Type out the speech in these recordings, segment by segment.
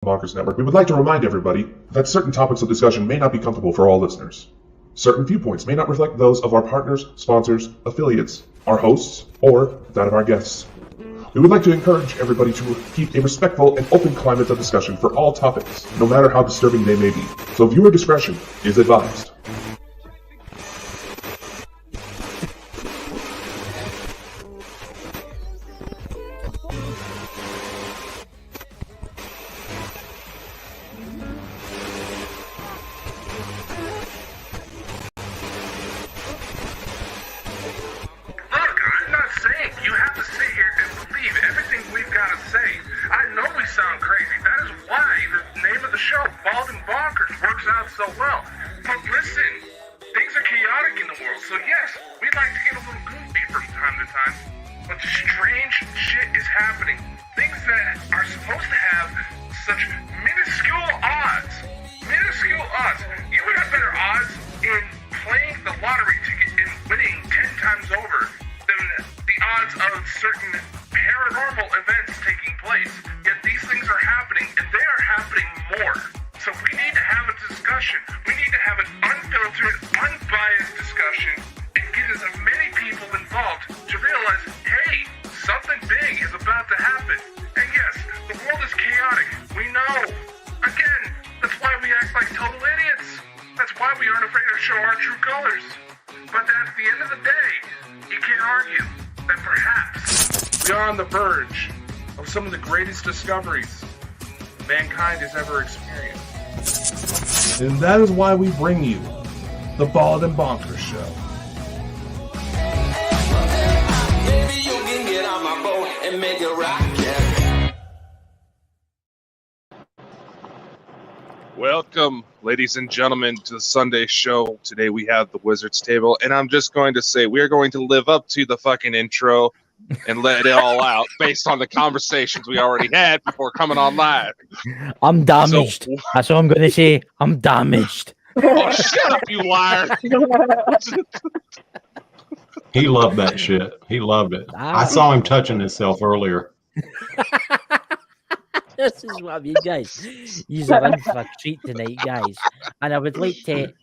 Bonkers Network, we would like to remind everybody that certain topics of discussion may not be comfortable for all listeners. Certain viewpoints may not reflect those of our partners, sponsors, affiliates, our hosts, or that of our guests. We would like to encourage everybody to keep a respectful and open climate of discussion for all topics, no matter how disturbing they may be. So viewer discretion is advised. Bald and Bonkers works out so well. But listen, things are chaotic in the world, so yes, we'd like to get a little goofy from time to time. But strange shit is happening. Things that are supposed to have such minuscule odds. Minuscule odds. You would have better odds in playing the lottery ticket and winning 10 times over than the odds of certain paranormal events taking place. Yet these things are happening, and they are happening more. So we need to have a discussion. We need to have an unfiltered, unbiased discussion and get as many people involved to realize, hey, something big is about to happen. And yes, the world is chaotic. We know. Again, that's why we act like total idiots. That's why we aren't afraid to show our true colors. But at the end of the day, you can't argue that perhaps we are on the verge of some of the greatest discoveries mankind has ever experienced. And that is why we bring you the Bald and Bonkers Show. Baby, you can get on my boat and make it rock, yeah. Welcome, ladies and gentlemen, to the Sunday show. Today we have the Wizard's Table, and I'm just going to say we are going to live up to the fucking intro and let it all out based on the conversations we already had before coming on live. I'm damaged. That's all I'm going to say. I'm damaged. Oh, shut up, you liar. He loved that shit. He loved it. I saw him touching himself earlier. This is what I mean, guys. You're in for a treat tonight, guys. And I would like to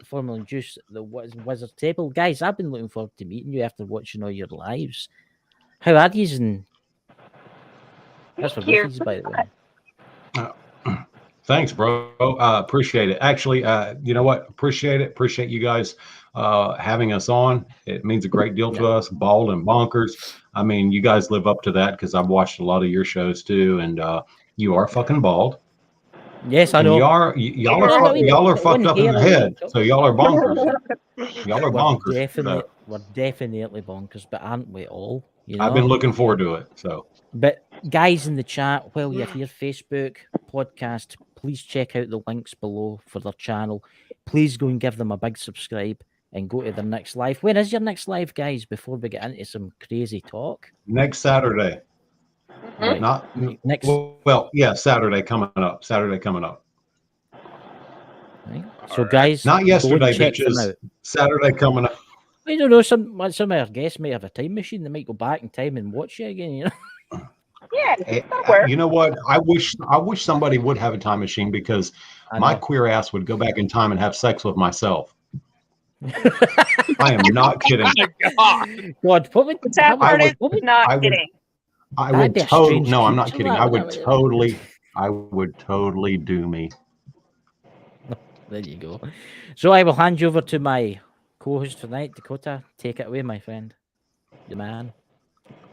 formally introduce the Wizard's Table. Guys, I've been looking forward to meeting you after watching all your lives. How are you? And that's for both of you, by the way. Thanks, bro. Appreciate it. Actually, you know what? Appreciate it. Appreciate you guys having us on. It means a great deal to us. Bald and Bonkers. I mean, you guys live up to that because I've watched a lot of your shows too, and you are fucking bald. Yes, I know. Y'all are fucked up in the head, so y'all are bonkers. Y'all are bonkers. We're definitely bonkers, but aren't we all? You know? I've been looking forward to it. So, but guys in the chat, while you're here, Facebook podcast, please check out the links below for their channel. Please go and give them a big subscribe and go to their next live. When is your next live, guys? Before we get into some crazy talk, next Saturday. Right. Not next. Well, yeah, Saturday coming up. Right. So, guys, not yesterday, bitches. Saturday coming up. I don't know. Some of our guests might have a time machine. They might go back in time and watch you again. You know. Yeah. You know what? I wish somebody would have a time machine because my queer ass would go back in time and have sex with myself. I am not kidding. God, what would that part is not kidding. I would totally. No, I'm not kidding. I would totally do me. There you go. So I will hand you over to my co-host tonight, Dakota. Take it away, my friend. The man.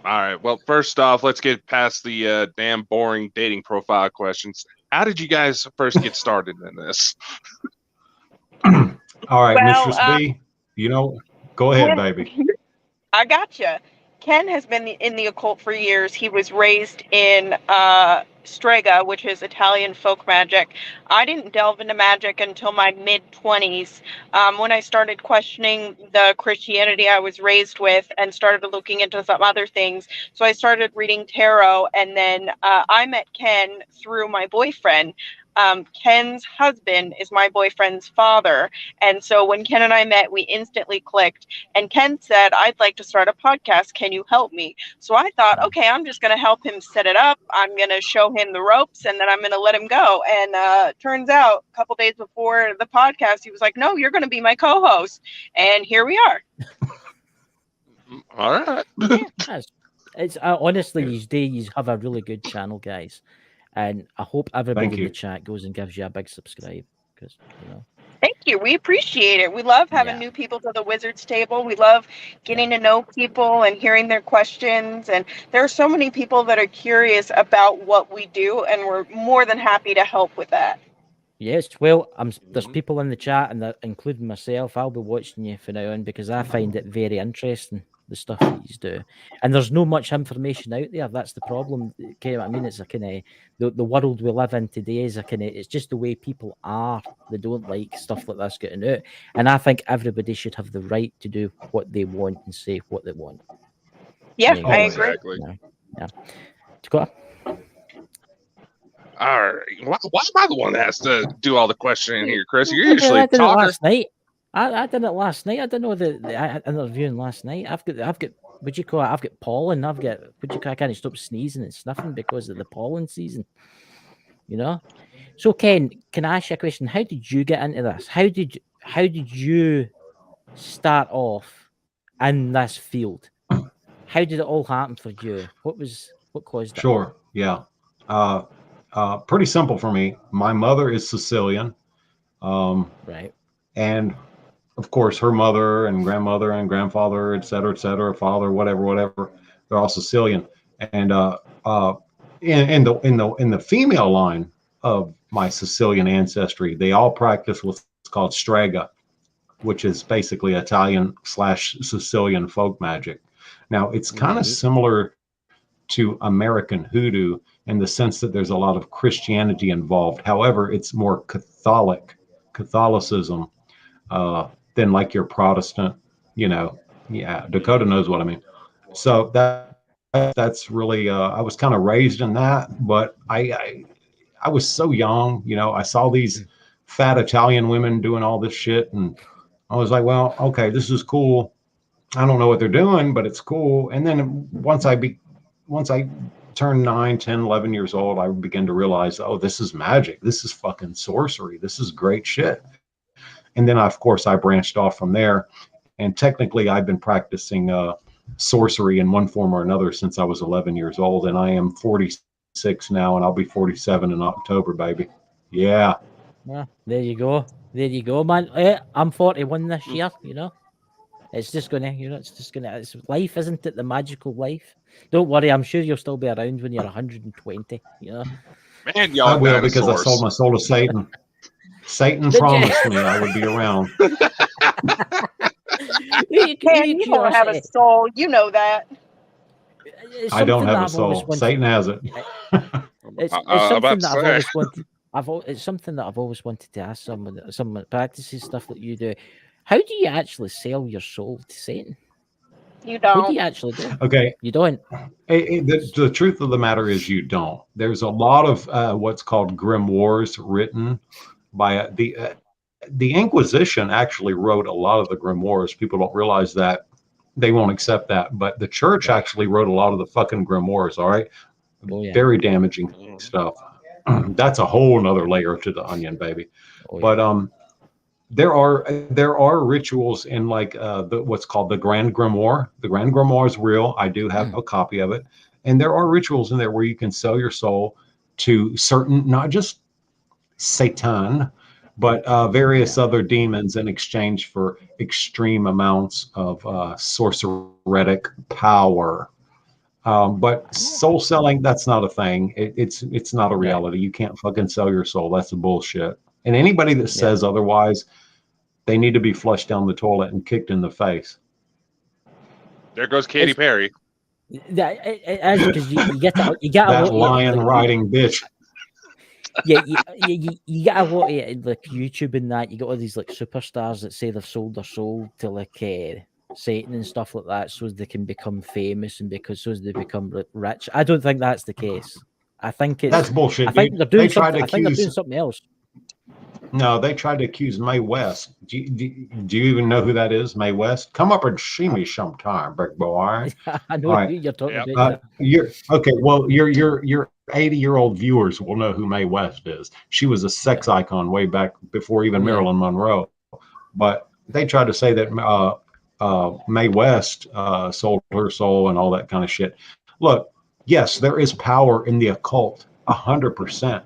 All right. Well, first off, let's get past the damn boring dating profile questions. How did you guys first get started in this? All right, Mistress Bee, go ahead, baby. I gotcha. Ken has been in the occult for years. He was raised in Strega, which is Italian folk magic. I didn't delve into magic until my mid-20s when I started questioning the Christianity I was raised with and started looking into some other things. So I started reading tarot, and then I met Ken through my boyfriend. Ken's husband is my boyfriend's father. And so when Ken and I met, we instantly clicked. And Ken said, I'd like to start a podcast. Can you help me? So I thought, okay, I'm just going to help him set it up. I'm going to show him the ropes and then I'm going to let him go. And turns out a couple days before the podcast, he was like, no, you're going to be my co-host. And here we are. All right. It's honestly, you have a really good channel, guys. And I hope everybody in the chat goes and gives you a big subscribe because Thank you. We appreciate it. We love having new people to the Wizards table. We love getting to know people and hearing their questions. And there are so many people that are curious about what we do, and we're more than happy to help with that. Yes, well, there's people in the chat, and including myself. I'll be watching you from now on because I find it very interesting, the stuff that you do. And there's no much information out there. That's the problem. Okay, I mean, it's a kind of the world we live in today is a kind of, it's just the way people are. They don't like stuff like this getting out. And I think everybody should have the right to do what they want and say what they want. Yeah, I agree. Exactly. Yeah. Dakota? All right. Why am I the one that has to do all the questioning here, Chris? You're usually I did it talking. last night. I did it last night. I don't know the interviewing last night. I've got what do you call it? I've got pollen. I've got I can't stop sneezing and sniffing because of the pollen season. So Ken, can I ask you a question? How did you get into this? How did you start off in this field? How did it all happen for you? What caused it? Sure. Yeah. Pretty simple for me. My mother is Sicilian. Right. And of course, her mother and grandmother and grandfather, et cetera, father, whatever, they're all Sicilian. And in the female line of my Sicilian ancestry, they all practice what's called strega, which is basically Italian/Sicilian folk magic. Now, it's kind of similar to American Hoodoo in the sense that there's a lot of Christianity involved. However, it's more Catholicism than like your Protestant, Dakota knows what I mean. So that's really, I was kind of raised in that, but I was so young, I saw these fat Italian women doing all this shit. And I was like, well, okay, this is cool. I don't know what they're doing, but it's cool. And then once I turned 9, 10, 11 years old, I began to realize, oh, this is magic. This is fucking sorcery. This is great shit. And then, of course, I branched off from there. And technically, I've been practicing sorcery in one form or another since I was 11 years old. And I am 46 now, and I'll be 47 in October, baby. Yeah. Yeah, there you go. There you go, man. I'm 41 this year, It's just gonna, it's life, isn't it? The magical life. Don't worry, I'm sure you'll still be around when you're 120, Man, y'all I will, because I sold my soul to Satan. Satan promised me I would be around. You don't have a soul. You know that. I don't have a soul. Satan has it. It's something that I've always wanted. It's something that I've always wanted to ask someone that practices stuff that you do. How do you actually sell your soul to Satan? You don't. What do you actually do? Okay. You don't. The truth of the matter is you don't. There's a lot of what's called grimoires written by the Inquisition actually wrote a lot of the grimoires. People don't realize that. They won't accept that. But the church actually wrote a lot of the fucking grimoires, all right? Oh, yeah. Very damaging stuff. That's a whole nother layer to the onion, baby. Oh, yeah. But there are rituals in like what's called the Grand Grimoire. The Grand Grimoire is real. I do have a copy of it. And there are rituals in there where you can sell your soul to certain, not just Satan, but various other demons in exchange for extreme amounts of sorceretic power. But soul selling, that's not a thing. It's not a reality. You can't fucking sell your soul. That's bullshit. And anybody that says otherwise, they need to be flushed down the toilet and kicked in the face. There goes Katy Perry. Because you get that lion riding bitch. Yeah, you get a lot of like YouTube and that. You got all these like superstars that say they've sold their soul to like Satan and stuff like that, so they can become famous and so they become rich. I don't think that's the case. I think it's That's bullshit. I think dude. they're doing They tried something. to I think they're accuse. doing something else. No, they tried to accuse Mae West. Do you even know who that is? Mae West? Come up and see me sometime, big boy. I know All right. who you're talking Yep. about. You're okay. Well, your 80-year-old viewers will know who Mae West is. She was a sex icon way back before even Yeah. Marilyn Monroe. But they tried to say that Mae West sold her soul and all that kind of shit. Look, yes, there is power in the occult, 100%.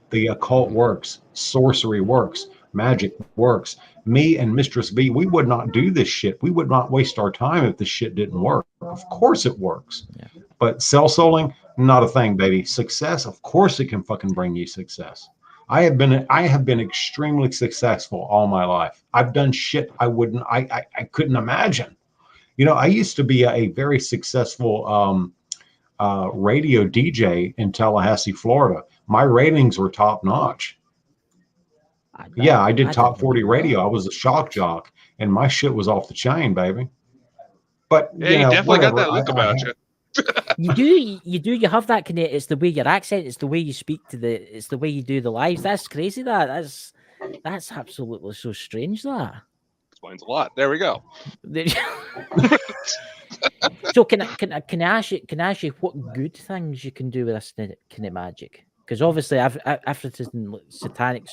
The occult works, sorcery works, magic works. Me and Mistress Bee, we would not do this shit. We would not waste our time if this shit didn't work. Of course it works. Yeah. But cell-souling, not a thing, baby. Success, of course it can fucking bring you success. I have been extremely successful all my life. I've done shit I couldn't imagine. You know, I used to be a very successful radio DJ in Tallahassee, Florida. My ratings were top notch. Yeah, I did top 40 radio. I was a shock jock, and my shit was off the chain, baby. But Yeah, you definitely got that look about you. You have that kind of, it's the way your accent, it's the way you speak it's the way you do the lives. That's crazy. That's absolutely so strange. That Explains a lot. There we go. So can I ask you what good things you can do with this kind of magic? Because obviously, after satanics,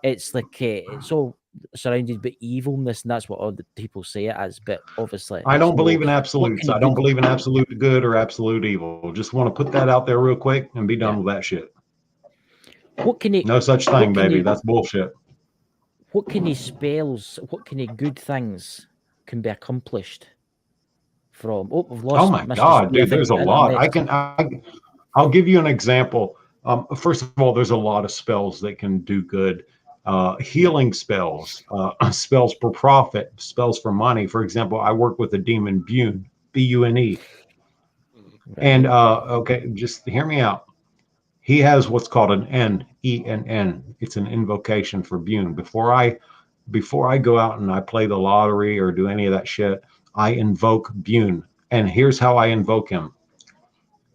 it's like it's all surrounded by evilness, and that's what all the people say it as. But obviously, I don't believe in absolutes. I don't believe in absolute good or absolute evil. Just want to put that out there real quick and be done with that shit. What can you? No such thing, baby. That's bullshit. What kind of spells? What kind of good things can be accomplished from? Oh, we've lost. Oh my God, dude! There's a lot. I'll give you an example. First of all, there's a lot of spells that can do good. Healing spells, spells for profit, spells for money. For example, I work with a demon, Bune, B-U-N-E. And okay, just hear me out. He has what's called an N-E-N-N. It's an invocation for Bune. Before I go out and I play the lottery or do any of that shit, I invoke Bune. And here's how I invoke him.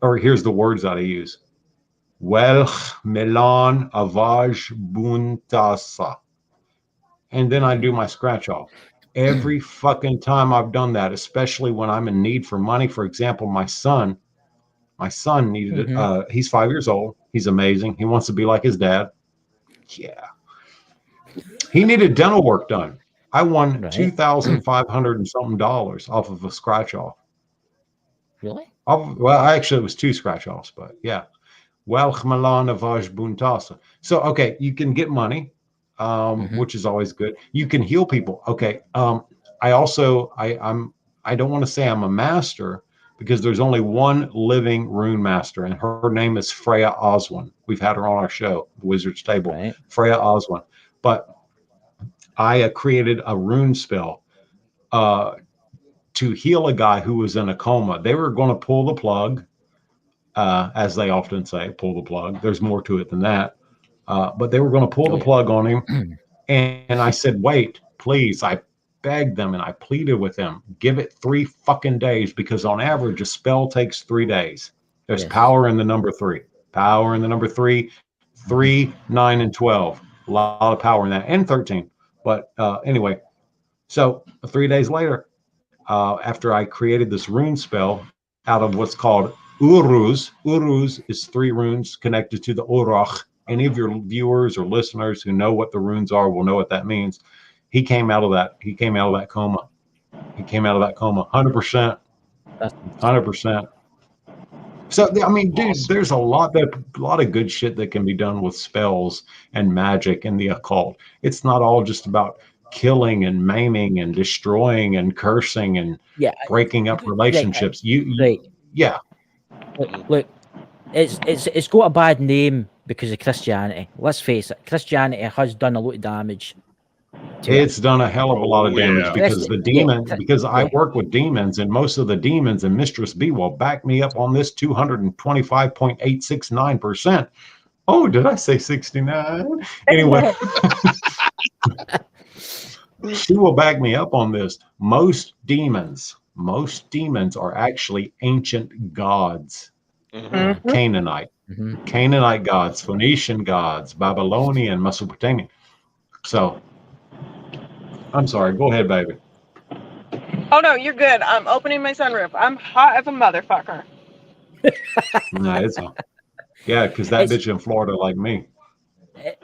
Or here's the words that I use. Welch Melan Avaj Buntasa. And then I do my scratch off. Every fucking time I've done that, especially when I'm in need for money. For example, my son needed it. He's 5 years old. He's amazing. He wants to be like his dad. Yeah. He needed dental work done. I won $2,500 and something off of a scratch off. Really? Well, actually, it was 2 scratch offs, but yeah. So, okay, you can get money, which is always good. You can heal people. Okay. I don't want to say I'm a master because there's only one living rune master, and her name is Freya Oswin. We've had her on our show, The Wizard's Table, right. Freya Oswin. But I created a rune spell to heal a guy who was in a coma. They were going to pull the plug. As they often say, pull the plug. There's more to it than that. But they were going to pull the plug on him. And I said, wait, please. I begged them and I pleaded with them. Give it 3 fucking days because on average, a spell takes 3 days. There's power in the number 3. Power in the number 3. 3, 9, and 12. A lot of power in that. And 13. But anyway, so 3 days later, after I created this rune spell out of what's called Uruz. Uruz is 3 runes connected to the Urach. Any of your viewers or listeners who know what the runes are will know what that means. He came out of that. He came out of that coma. 100%. 100%. So I mean, dude, there's a lot of good shit that can be done with spells and magic and the occult. It's not all just about killing and maiming and destroying and cursing and breaking up relationships. Yeah. Look, it's got a bad name because of Christianity. Let's face it, Christianity has done a lot of damage. It's done a hell of a lot of damage because the demon. Because I work with demons, and most of the demons, and Mistress Bee will back me up on this 225.869%. Oh, did I say 69? Anyway, she will back me up on this. Most demons are actually ancient gods. Canaanite. Canaanite gods, Phoenician gods, Babylonian, Mesopotamian. So, I'm sorry. Go ahead, baby. Oh no, you're good. I'm opening my sunroof. I'm hot as a motherfucker. No, it's yeah, because that bitch in Florida like me.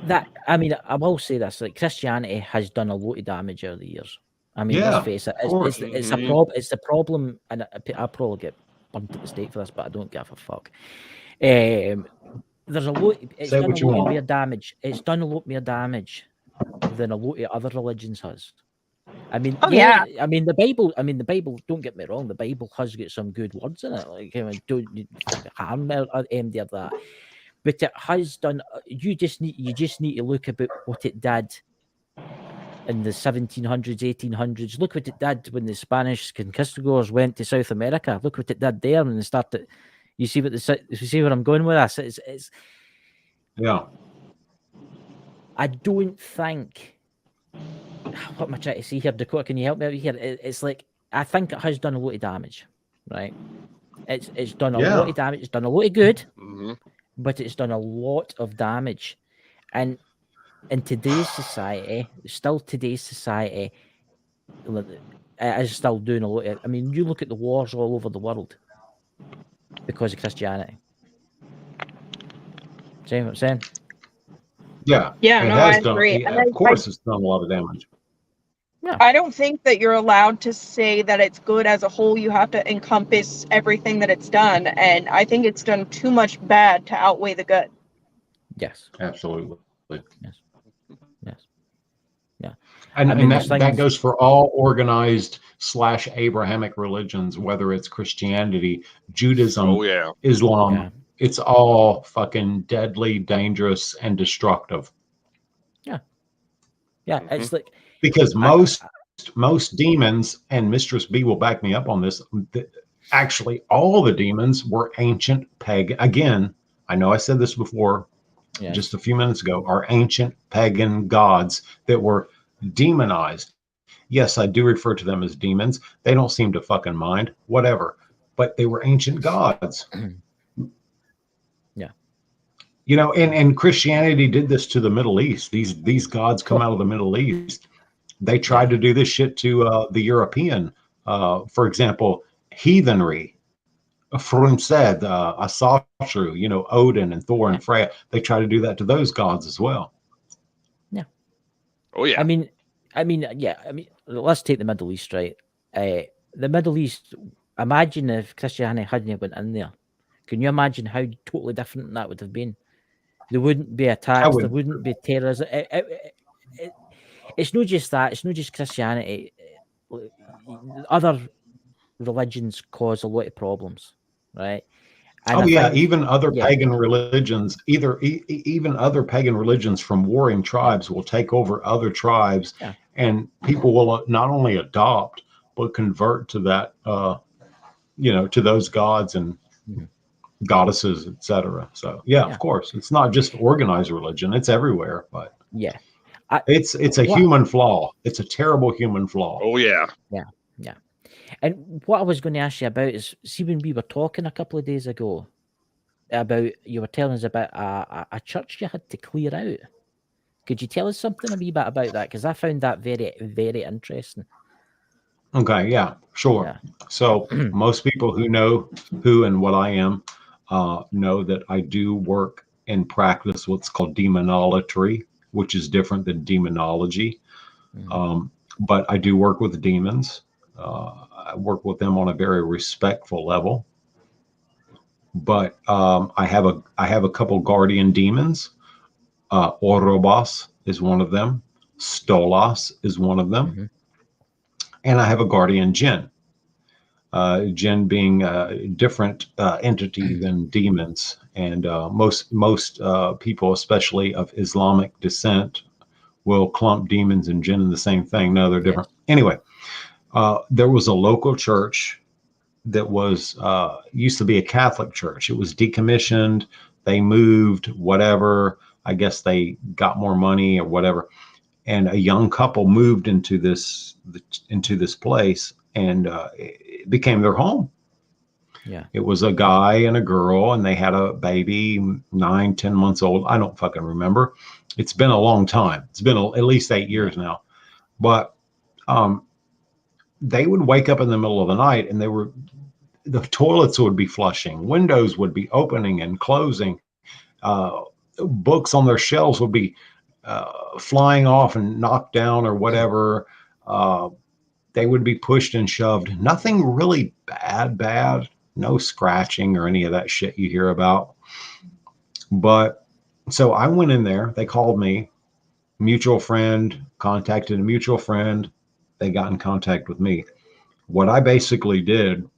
That I mean, I will say this: like Christianity has done a lot of damage over the years. I mean, Yeah, let's face it, it's a It's the problem, and I probably get burnt at the stake for this, but I don't give a fuck. There's a lot. It's done a lot more damage. It's done a lot more damage than a lot of other religions has. I mean, I mean the Bible. The Bible. Don't get me wrong. The Bible has got some good words in it. Like, don't harm any of that. But it has done. You just need to look about what it did in the 1700s, 1800s. Look what it did when the Spanish conquistadors went to South America. Look what it did there, and they started. You see where I'm going with this? It's yeah. I don't think. What am I trying to say here, Dakota? Can you help me out here? It's like I think it has done a lot of damage, right? It's done a lot of damage. It's done a lot of good, but it's done a lot of damage, and in today's society, it is still doing a lot of. I mean, you look at the wars all over the world because of Christianity. See what I'm saying? Yeah. Yeah, no, I agree. Of course, it's done a lot of damage. Yeah. I don't think that you're allowed to say that it's good as a whole. You have to encompass everything that it's done. And I think it's done too much bad to outweigh the good. Yes. Absolutely. Yes. Yeah. And, that goes for all organized / Abrahamic religions, whether it's Christianity, Judaism, Islam. Yeah. It's all fucking deadly, dangerous, and destructive. Yeah. Yeah. It's like because most demons, and Mistress Bee will back me up on this. Actually, all the demons were ancient pagan. Again, I know I said this before, just a few minutes ago. Are ancient pagan gods that were demonized. Yes, I do refer to them as demons. They don't seem to fucking mind. Whatever. But they were ancient gods. You know, and Christianity did this to the Middle East. These gods come out of the Middle East. They tried to do this shit to the European. For example, heathenry. Frumsed, Asatru, you know, Odin and Thor and Freya. They try to do that to those gods as well. Yeah. Oh yeah. I mean, let's take the Middle East, right? The Middle East. Imagine if Christianity hadn't went in there. Can you imagine how totally different that would have been? There wouldn't be attacks. There wouldn't be terrorism. It's not just that. It's not just Christianity. Other religions cause a lot of problems, right? And even other pagan religions. Even other pagan religions from warring tribes will take over other tribes, and people will not only adopt but convert to that. To those gods and goddesses, etc. So of course, it's not just organized religion; it's everywhere. But it's a human flaw. It's a terrible human flaw. Oh yeah. And what I was going to ask you about is, see, when we were talking a couple of days ago about, you were telling us about a church you had to clear out. Could you tell us something a wee bit about that? Because I found that very, very interesting. Okay, yeah, sure. Yeah. So most people who know who and what I am know that I do work and practice what's called demonolatry, which is different than demonology. But I do work with demons. I work with them on a very respectful level. But I have a couple guardian demons. Orobos is one of them. Stolas is one of them. And I have a guardian jinn. Jinn being a different entity than demons. And most people, especially of Islamic descent, will clump demons and jinn in the same thing. No, they're different. Anyway, there was a local church that was used to be a Catholic church. It was decommissioned. They moved, whatever. I guess they got more money or whatever. And a young couple moved into this place, and it became their home. Yeah. It was a guy and a girl, and they had a baby, 9-10 months old. I don't fucking remember. It's been a long time. It's been at least 8 years now. But they would wake up in the middle of the night, and the toilets would be flushing, windows would be opening and closing, books on their shelves would be flying off and knocked down or whatever. They would be pushed and shoved. Nothing really bad. No scratching or any of that shit you hear about. But so I went in there. They called me. Mutual friend contacted a mutual friend. They got in contact with me. What I basically did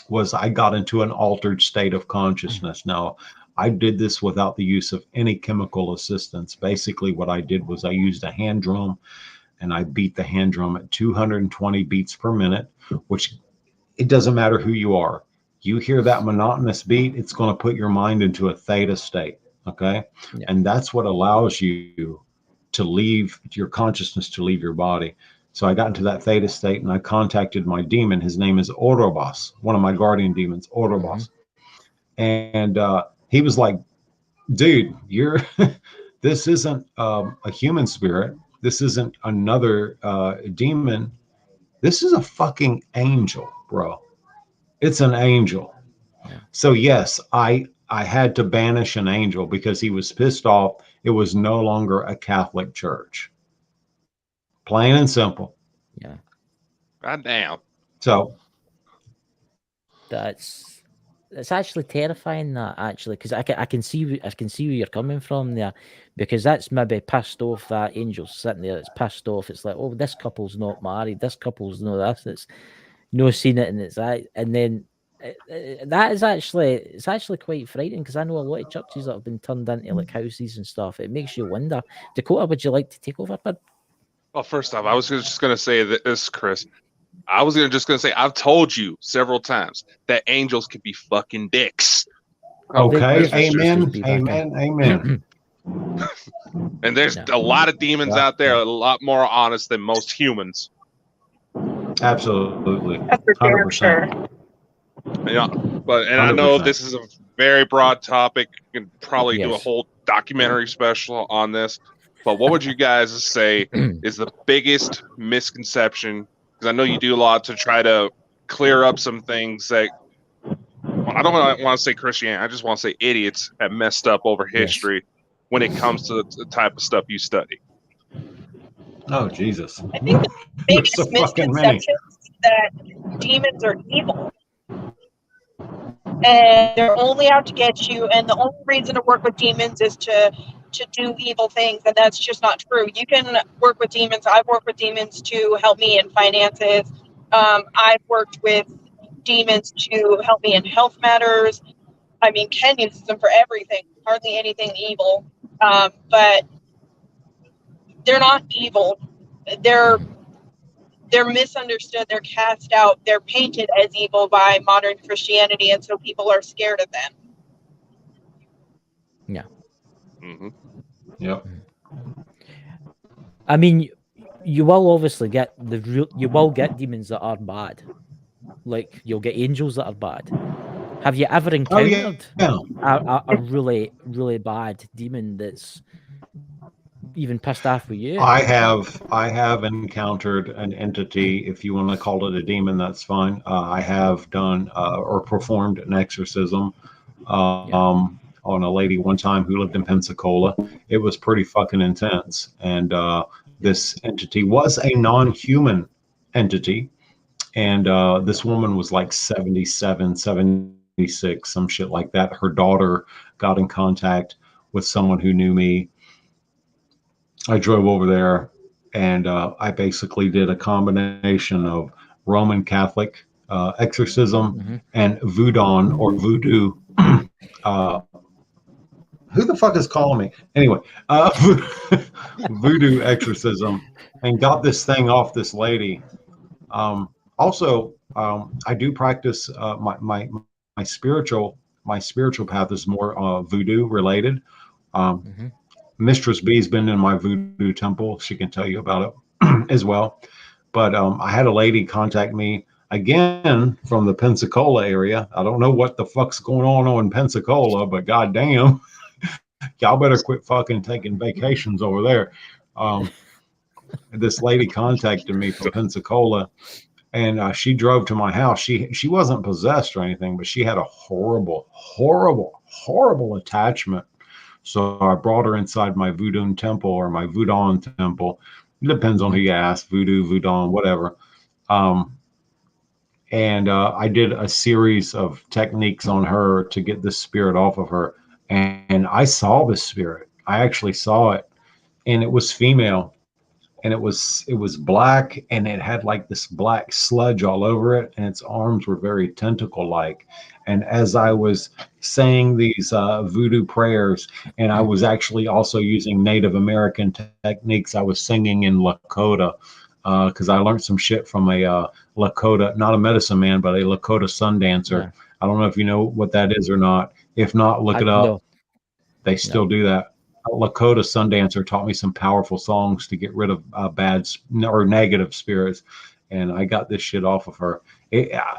was I got into an altered state of consciousness. Now, I did this without the use of any chemical assistance. Basically, what I did was I used a hand drum, and I beat the hand drum at 220 beats per minute, which it doesn't matter who you are. You hear that monotonous beat, it's going to put your mind into a theta state, okay? Yeah. And that's what allows you to leave your consciousness, to leave your body. So I got into that theta state, and I contacted my demon. His name is Orobos, one of my guardian demons, Orobos. And he was like, dude, this isn't a human spirit. This isn't another demon. This is a fucking angel, bro. It's an angel. Yeah. So yes, I had to banish an angel because he was pissed off. It was no longer a Catholic church. Plain and simple. Yeah. God damn. So it's actually terrifying, that actually, because I can see where you're coming from there, because that's maybe pissed off. That angel's sitting there, it's pissed off. It's like, oh, this couple's not married, this couple's no this, it's no seen it, and it's that, and then that is actually quite frightening, because I know a lot of churches that have been turned into like houses and stuff. It makes you wonder. Dakota, would you like to take over, bud? Well, first off, I was just going to say this, Chris. I was just going to say, I've told you several times that angels can be fucking dicks. Okay. Amen. And there's a lot of demons out there, a lot more honest than most humans. Absolutely. That's for damn sure. Yeah, and I know this is a very broad topic. You can probably do a whole documentary special on this. But what would you guys say is the biggest misconception? Because I know you do a lot to try to clear up some things that, well, I don't want to say Christianity. I just want to say idiots have messed up over history when it comes to the type of stuff you study. Oh, Jesus. I think the biggest misconception is that demons are evil. And they're only out to get you, and the only reason to work with demons is to do evil things, and that's just not true. You can work with demons. I've worked with demons to help me in finances. I've worked with demons to help me in health matters. I mean, Ken uses them for everything, hardly anything evil. But they're not evil. They're misunderstood. They're cast out. They're painted as evil by modern Christianity, and so people are scared of them. Yeah. Mm-hmm. Yep. I mean, you will obviously get you will get demons that are bad. Like, you'll get angels that are bad. Have you ever encountered a really, really bad demon that's even pissed off with you? I have encountered an entity. If you want to call it a demon, that's fine. I have done or performed an exorcism on a lady one time who lived in Pensacola. It was pretty fucking intense. And this entity was a non-human entity. And this woman was like 77, 76, some shit like that. Her daughter got in contact with someone who knew me. I drove over there, and I basically did a combination of Roman Catholic exorcism and voodoo or voodoo. Who the fuck is calling me? Anyway, voodoo exorcism, and got this thing off this lady. Also, I do practice my spiritual path is more voodoo related. Mistress Bee's been in my voodoo temple. She can tell you about it as well. But I had a lady contact me again from the Pensacola area. I don't know what the fuck's going on in Pensacola, but goddamn, y'all better quit fucking taking vacations over there. This lady contacted me from Pensacola, and she drove to my house. She wasn't possessed or anything, but she had a horrible attachment. So I brought her inside my voodoo temple, or my voodoo temple. It depends on who you ask, voodoo, whatever. And I did a series of techniques on her to get this spirit off of her. And I saw this spirit. I actually saw it, and it was female. And it was black, and it had like this black sludge all over it, and its arms were very tentacle-like. And as I was saying these voodoo prayers, and I was actually also using Native American techniques, I was singing in Lakota, because I learned some shit from a Lakota, not a medicine man, but a Lakota sun dancer. Yeah. I don't know if you know what that is or not. If not, look it up. No. They still do that. Lakota sun dancer taught me some powerful songs to get rid of bad or negative spirits, and I got this shit off of her.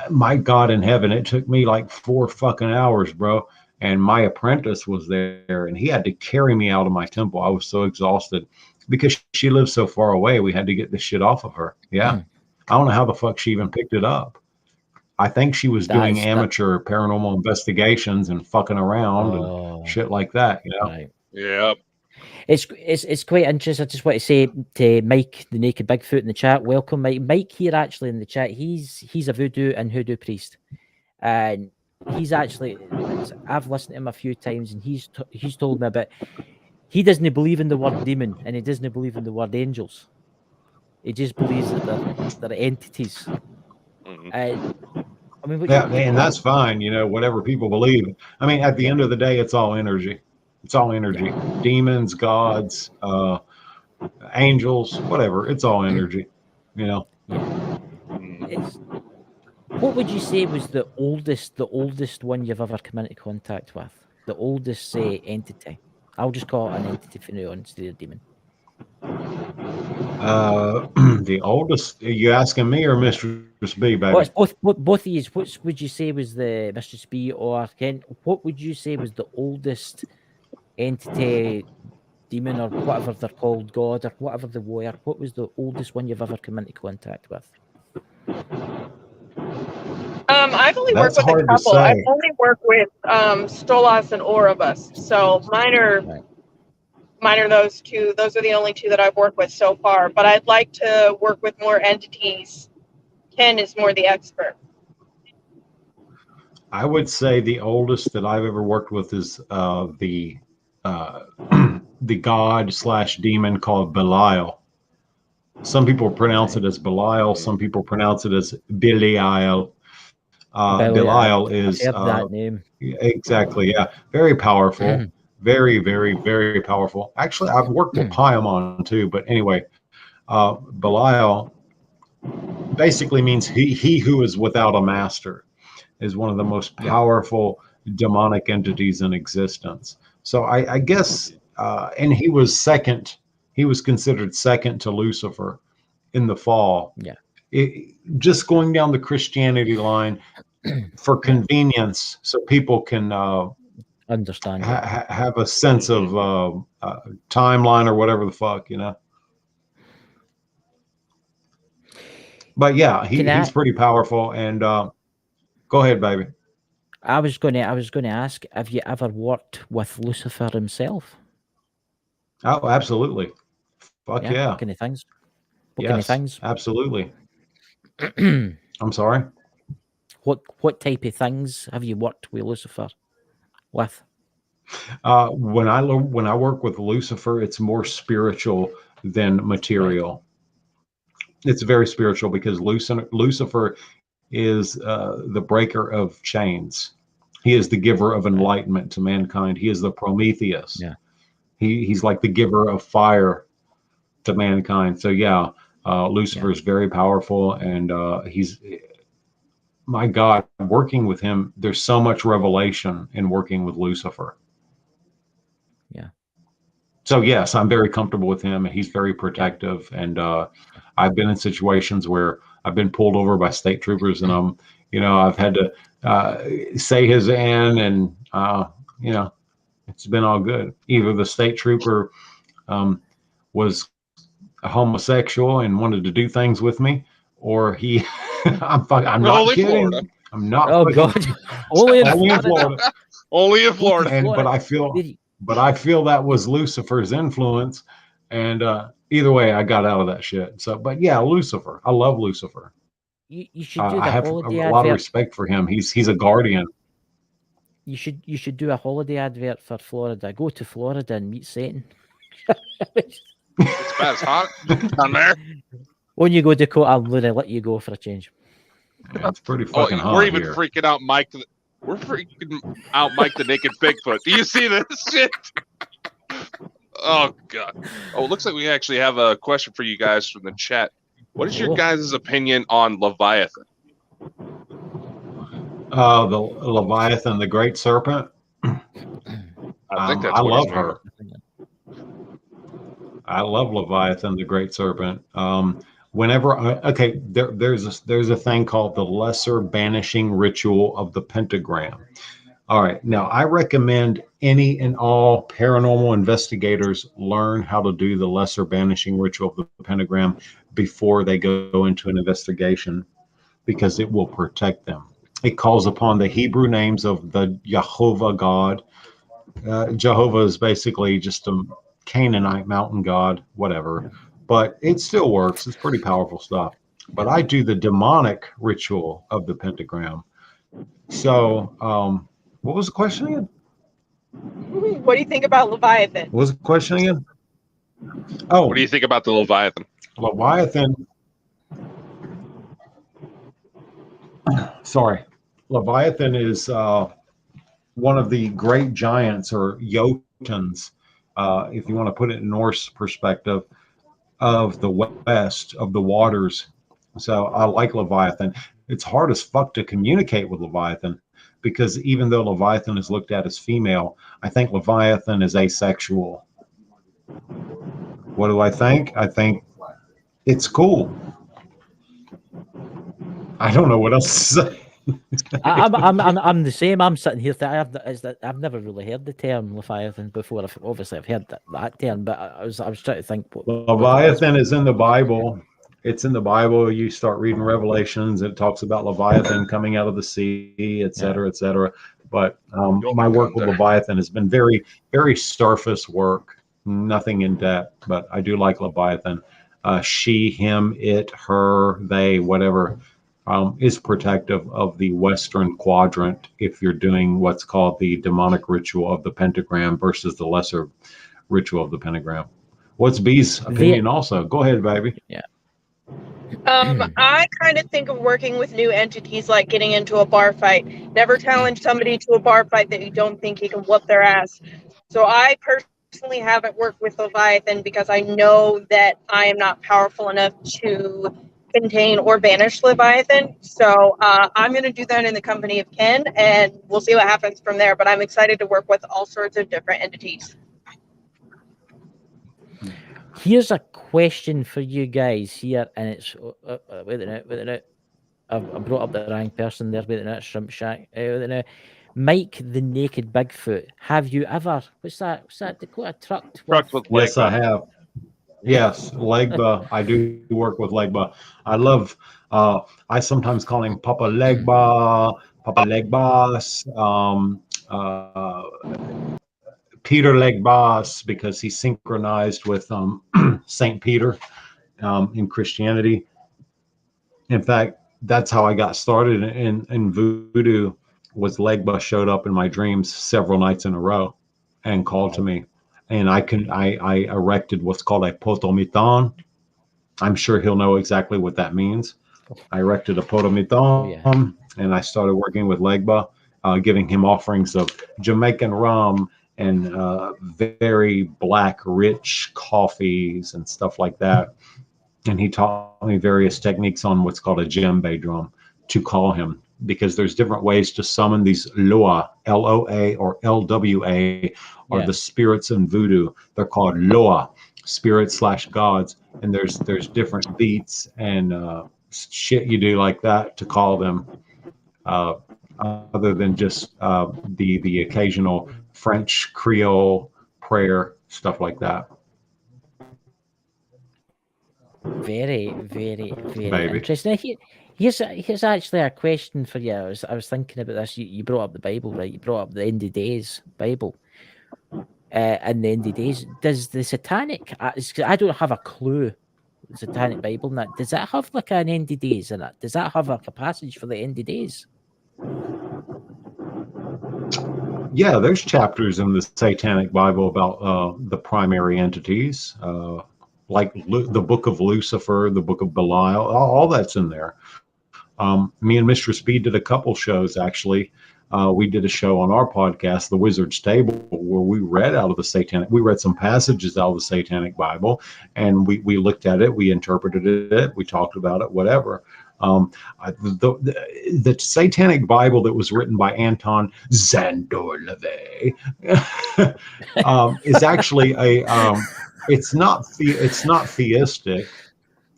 My God in heaven, it took me like 4 fucking hours, bro. And my apprentice was there, and he had to carry me out of my temple. I was so exhausted because she lived so far away. We had to get this shit off of her. Yeah. I don't know how the fuck she even picked it up. I think she was doing amateur paranormal investigations and fucking around and shit like that, you know? Right. Yeah. It's quite interesting. I just want to say to Mike, the Naked Bigfoot in the chat, welcome, Mike. Mike here actually in the chat, he's a voodoo and hoodoo priest. And he's actually, I've listened to him a few times, and he's told me about, he doesn't believe in the word demon, and he doesn't believe in the word angels. He just believes that they're entities. I mean, and that's fine, you know, whatever people believe. I mean, at the end of the day, it's all energy. It's all energy. Demons, gods, angels, whatever. It's all energy, you know. What would you say was the oldest one you've ever come into contact with? The oldest, say, entity? I'll just call it an entity for now instead of a demon. The oldest? Are you asking me or Mistress Bee, baby? Well, it's both of you. What would you say was the Mistress Bee or Ken? What would you say was the oldest entity, demon, or whatever they're called, god, or whatever they were? What was the oldest one you've ever come into contact with? I've only worked with a couple. I've only worked with Stolas and Oribus. So mine are those two. Those are the only two that I've worked with so far. But I'd like to work with more entities. Ken is more the expert. I would say the oldest that I've ever worked with is the god/demon called Belial. Some people pronounce it as Belial. Some people pronounce it as Belial. Belial is that name. Exactly. Yeah, very powerful. Very, very, very powerful. Actually, I've worked with Paimon too. But anyway, Belial basically means he who is without a master. Is one of the most powerful demonic entities in existence. So I guess, and he was considered second to Lucifer in the fall. Yeah. Just going down the Christianity line for convenience, so people can understand, have a sense of timeline or whatever the fuck, you know. But yeah, he's pretty powerful. And go ahead, baby. I was going to ask, have you ever worked with Lucifer himself? Oh, absolutely. Fuck yeah. What kind of things? Yes, absolutely. I'm sorry. What type of things have you worked with Lucifer with? When I work with Lucifer, it's more spiritual than material. It's very spiritual because Lucifer is the breaker of chains. He is the giver of enlightenment to mankind. He is the Prometheus. Yeah. He's like the giver of fire to mankind. So yeah, Lucifer is very powerful, and he's, my God, working with him, there's so much revelation in working with Lucifer. Yeah. So yes, I'm very comfortable with him, and he's very protective. And I've been in situations where I've been pulled over by state troopers, and I've had to say his end, and it's been all good. Either the state trooper was a homosexual and wanted to do things with me, or he I'm not kidding. Florida. I'm not. Oh God, only in Florida. Only in Florida. But I feel that was Lucifer's influence, and either way, I got out of that shit. So, but yeah, Lucifer. I love Lucifer. You should do I have a lot of respect for him. He's a guardian. You should do a holiday advert for Florida. Go to Florida and meet Satan. It's bad as hot down there. When you go to Dakota, I'm going to let you go for a change. Yeah, it's pretty fucking hot. We're even here. freaking out Mike. We're freaking out Mike the Naked Bigfoot. Do you see this shit? Oh God. Oh, it looks like we actually have a question for you guys from the chat. What is your guys' opinion on Leviathan? The Leviathan, the great serpent. I think that's I what love it's her. I love Leviathan, the great serpent. There's a thing called the lesser banishing ritual of the pentagram. All right, now I recommend any and all paranormal investigators learn how to do the lesser banishing ritual of the pentagram before they go into an investigation, because it will protect them. It calls upon the Hebrew names of the Jehovah God. Jehovah is basically just a Canaanite mountain god, whatever, but it still works. It's pretty powerful stuff. But I do the demonic ritual of the pentagram. So, what was the question again? What do you think about Leviathan? What was the question again? Oh, What do you think about the Leviathan? Leviathan. Sorry. Leviathan is one of the great giants, or Jotuns, if you want to put it in Norse perspective, of the west, of the waters. So I like Leviathan. It's hard as fuck to communicate with Leviathan, because even though Leviathan is looked at as female, I think Leviathan is asexual. What do I think? I think it's cool. I don't know what else to say. I'm the same. I'm sitting here. I've never really heard the term Leviathan before. I've heard that term, but I was trying to think. Leviathan is in the Bible. It's in the Bible. You start reading Revelations, it talks about Leviathan coming out of the sea, et cetera, et cetera. But my work with Leviathan has been very, very surface work, nothing in depth. But I do like Leviathan. She, him, it, her, they, whatever. Is protective of the Western quadrant if you're doing what's called the demonic ritual of the pentagram versus the lesser ritual of the pentagram. What's Bee's opinion also? Go ahead, baby. Yeah. I kind of think of working with new entities like getting into a bar fight. Never challenge somebody to a bar fight that you don't think you can whoop their ass. So I personally haven't worked with Leviathan because I know that I am not powerful enough to contain or banish Leviathan. So I'm going to do that in the company of Ken, and we'll see what happens from there. But I'm excited to work with all sorts of different entities. Here's a question for you guys here, and it's wait a minute. I brought up the wrong person there. Wait a minute, Shrimp Shack. Mike the Naked Bigfoot. Have you ever? What's that? Dakota trucked with? Yes, I have. Yes, Legba. I do work with Legba. I love. I sometimes call him Papa Legba, Papa Legbas, Peter Legbas, because he's synchronized with Saint Peter in Christianity. In fact, that's how I got started in Voodoo. Was Legba showed up in my dreams several nights in a row and called to me. And I erected what's called a potomitan. I'm sure he'll know exactly what that means. I erected a potomitan, and I started working with Legba, giving him offerings of Jamaican rum and very black, rich coffees and stuff like that. And he taught me various techniques on what's called a djembe drum to call him, because there's different ways to summon these Loa, L-O-A or L-W-A, or the spirits in Voodoo. They're called Loa, spirits / gods. And there's different beats and shit you do like that to call them, other than just the occasional French Creole prayer, stuff like that. Very, very, very Maybe. interesting. Here's actually a question for you. I was thinking about this. You brought up the Bible, right? You brought up the End of Days Bible. And the End of Days, does the satanic? I don't have a clue. The Satanic Bible, and that, does that have like an End of Days in it? Does that have like a passage for the End of Days? Yeah, there's chapters in the Satanic Bible about the primary entities, like the Book of Lucifer, the Book of Belial. All that's in there. Me and Mistress Bee did a couple shows, actually. We did a show on our podcast, The Wizard's Table, where we read out of the Satanic. We read some passages out of the Satanic Bible, and we looked at it, we interpreted it, we talked about it, whatever. The Satanic Bible that was written by Anton Szandor-LaVey is actually it's not theistic.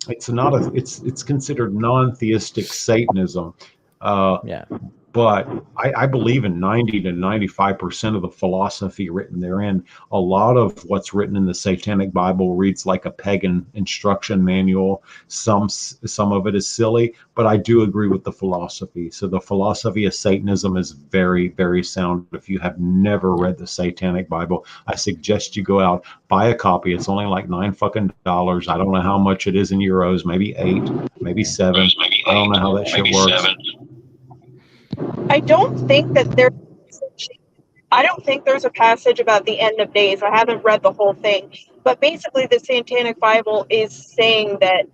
It's considered non-theistic Satanism. But I believe in 90 to 95% of the philosophy written therein. A lot of what's written in the Satanic Bible reads like a pagan instruction manual. Some of it is silly, but I do agree with the philosophy. So the philosophy of Satanism is very, very sound. If you have never read the Satanic Bible, I suggest you go out, buy a copy. It's only like $9. I don't know how much it is in euros, maybe 8, maybe 7. I don't know how that shit works. I don't think there's a passage about the end of days. I haven't read the whole thing, but basically the Satanic Bible is saying that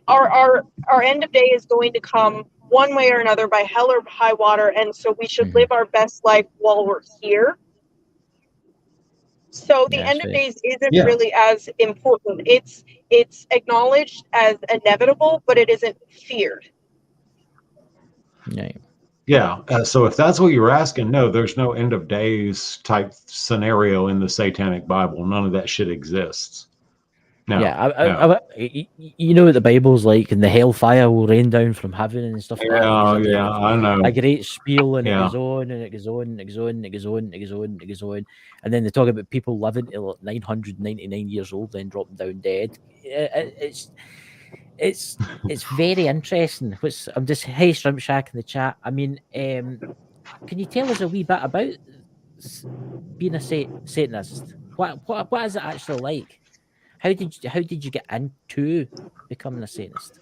our end of day is going to come one way or another, by hell or high water, and so we should live our best life while we're here. So the end of days isn't really as important. It's acknowledged as inevitable, but it isn't feared. Yeah. So if that's what you're asking, no, there's no end of days type scenario in the Satanic Bible. None of that shit exists. No, you know what the Bible's like, and the hellfire will rain down from heaven and stuff like that. I know. A great spiel, and it goes on, and it goes on, and it goes on, and it goes on, and it goes on, and it goes on. And then they talk about people living till 999 years old, then dropping down dead. It's very interesting. I'm just, hey, Shrimp Shack in the chat. I mean, can you tell us a wee bit about being a Satanist? What is it actually like? How did you get into becoming a Satanist?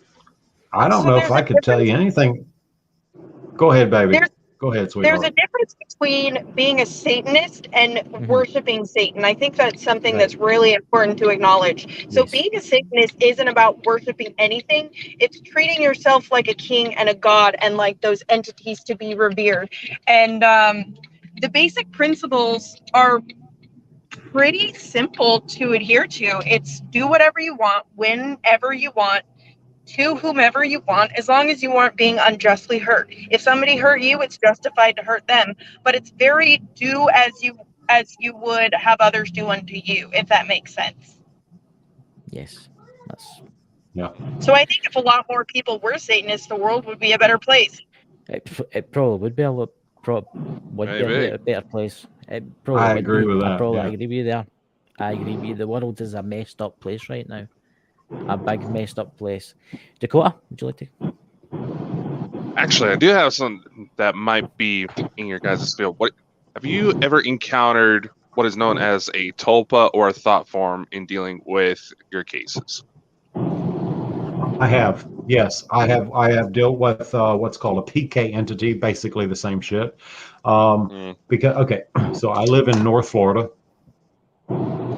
I don't know if I could tell you anything. Go ahead, baby. Go ahead, sweetheart. There's a difference between being a Satanist and worshiping Satan. I think that's something that's really important to acknowledge. So being a Satanist isn't about worshiping anything. It's treating yourself like a king and a god, and like those entities to be revered. And the basic principles are pretty simple to adhere to. It's do whatever you want, whenever you want, to whomever you want, as long as you aren't being unjustly hurt. If somebody hurt you, it's justified to hurt them, but it's very do as you would have others do unto you, if that makes sense. Yes, that's So I think if a lot more people were Satanists, the world would be a better place. It probably would be a better place. I agree with that. I agree with you there. I agree with you. The world is a messed up place right now. A big messed up place. Dakota, would you like to? Actually, I do have something that might be in your guys' field. Have you ever encountered what is known as a tulpa or a thought form in dealing with your cases? I have. Yes, I have dealt with what's called a PK entity, basically the same shit. So I live in North Florida,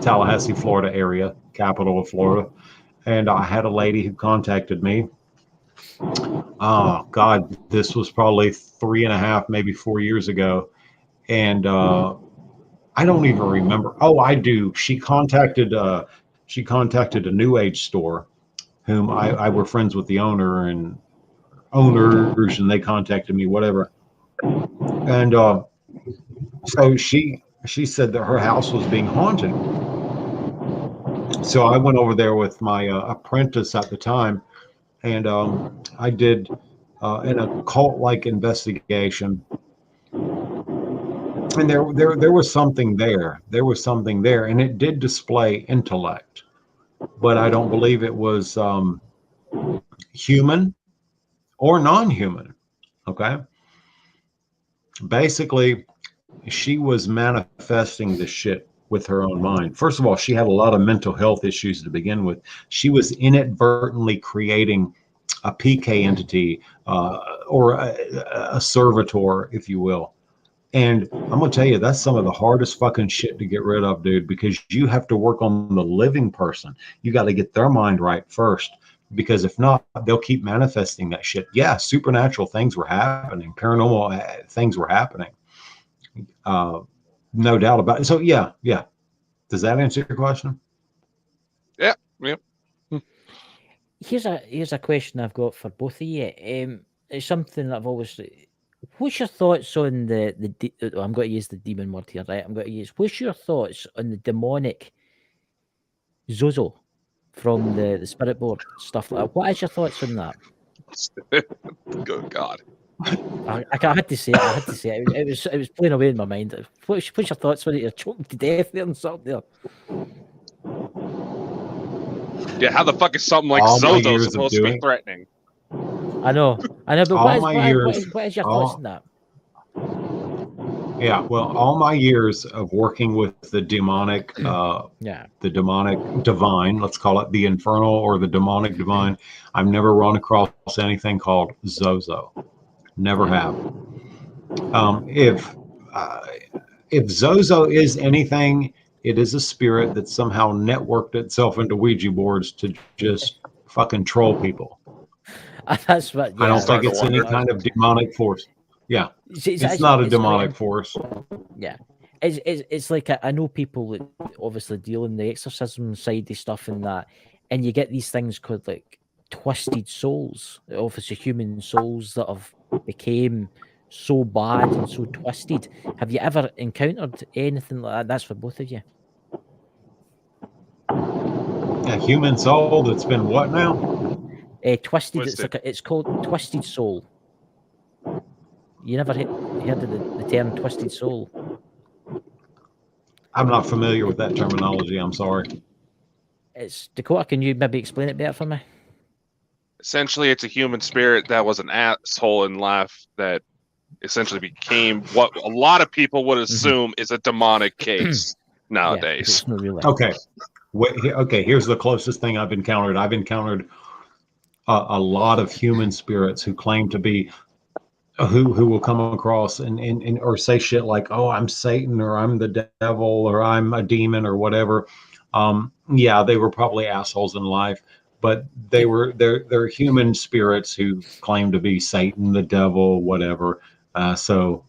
Tallahassee, Florida area, capital of Florida. And I had a lady who contacted me. Oh, God, this was probably 3.5, maybe 4 years ago. And I don't even remember. Oh, I do. She contacted a New Age store, whom I were friends with the owner and owners, and they contacted me, whatever. And so she said that her house was being haunted. So I went over there with my apprentice at the time, and I did an occult-like investigation, and there was something there. There was something there, and it did display intellect, but I don't believe it was human or non-human. Okay. Basically, she was manifesting the shit with her own mind. First of all, she had a lot of mental health issues to begin with. She was inadvertently creating a PK entity or a servitor, if you will. And I'm going to tell you, that's some of the hardest fucking shit to get rid of, dude, because you have to work on the living person. You got to get their mind right first, because if not, they'll keep manifesting that shit. Yeah, supernatural things were happening. Paranormal things were happening. No doubt about it. So, yeah. Does that answer your question? Yeah. Here's a question I've got for both of you. It's something that I've always. What's your thoughts on I'm going to use the demon word here, right? What's your thoughts on the demonic Zozo from the spirit board stuff like that? What is your thoughts on that? Good God. I had to say it. It was playing away in my mind. What's your thoughts on it? You're choking to death there and something there. Yeah, how the fuck is something like Zozo supposed to be threatening? I know, but what is your thoughts on that? Yeah, well, all my years of working with the demonic, the demonic divine, let's call it the infernal or the demonic divine, I've never run across anything called Zozo. Never have. If Zozo is anything, it is a spirit that somehow networked itself into Ouija boards to just fucking troll people. That's what. Yeah, I don't think it's any kind of demonic force. Yeah, it's not a demonic force. Yeah, it's like I know people that obviously deal in the exorcism side of stuff and that, and you get these things called like twisted souls, obviously human souls that have became so bad and so twisted. Have you ever encountered anything like that? That's for both of you. A human soul that's been what now? Twisted. It's called twisted soul. You never heard of the term twisted soul? I'm not familiar with that terminology. I'm sorry. It's Dakota. Can you maybe explain it better for me? Essentially, it's a human spirit that was an asshole in life that essentially became what a lot of people would assume is a demonic case nowadays. Okay. Okay, here's the closest thing I've encountered. I've encountered a lot of human spirits who claim to be who will come across and or say shit like, "Oh, I'm Satan," or "I'm the devil," or "I'm a demon," or whatever. Yeah, they were probably assholes in life, but they're human spirits who claim to be Satan, the devil, whatever. So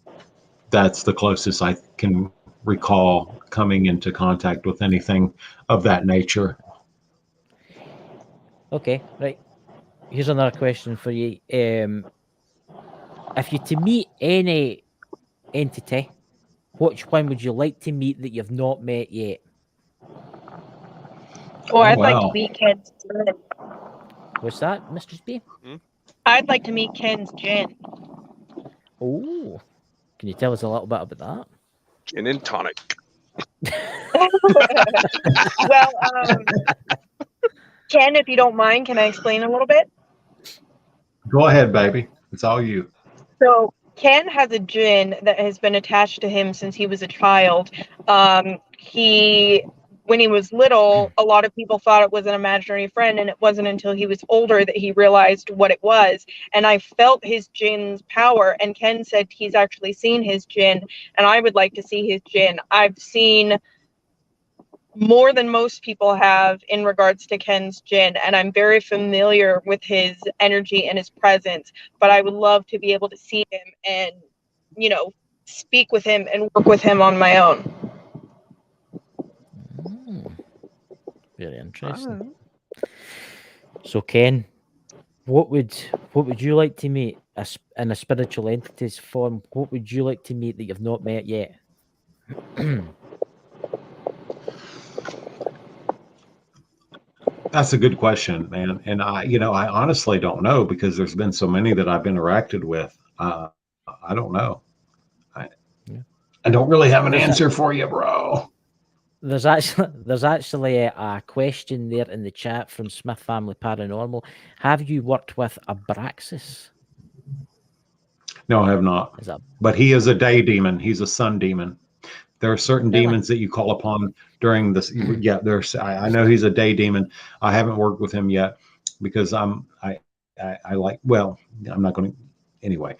that's the closest I can recall coming into contact with anything of that nature. Okay, right. Here's another question for you. If you to meet any entity, which one would you like to meet that you've not met yet? Oh, I'd like to meet Ken's gin. What's that, Mistress Bee? I'd like to meet Ken's gin. Oh, can you tell us a little bit about that? Gin and tonic. Well, Ken, if you don't mind, can I explain a little bit? Go ahead, baby. It's all you. So Ken has a gin that has been attached to him since he was a child. When he was little, a lot of people thought it was an imaginary friend, and it wasn't until he was older that he realized what it was. And I felt his gin's power, and Ken said he's actually seen his gin, and I would like to see his gin. I've seen more than most people have in regards to Ken's gin, and I'm very familiar with his energy and his presence, but I would love to be able to see him and, speak with him and work with him on my own. Very interesting. So, Ken, what would you like to meet in a spiritual entity's form? What would you like to meet that you've not met yet? That's a good question, man. And I honestly don't know because there's been so many that I've interacted with. I don't know. I don't really have an answer for you, bro. There's actually a question there in the chat from Smith Family Paranormal. Have you worked with Abraxas? No, I have not. But he is a day demon. He's a sun demon. There are certain demons that you call upon during this. Yeah, I know he's a day demon. I haven't worked with him yet because I like. Well, I'm not going to. Anyway,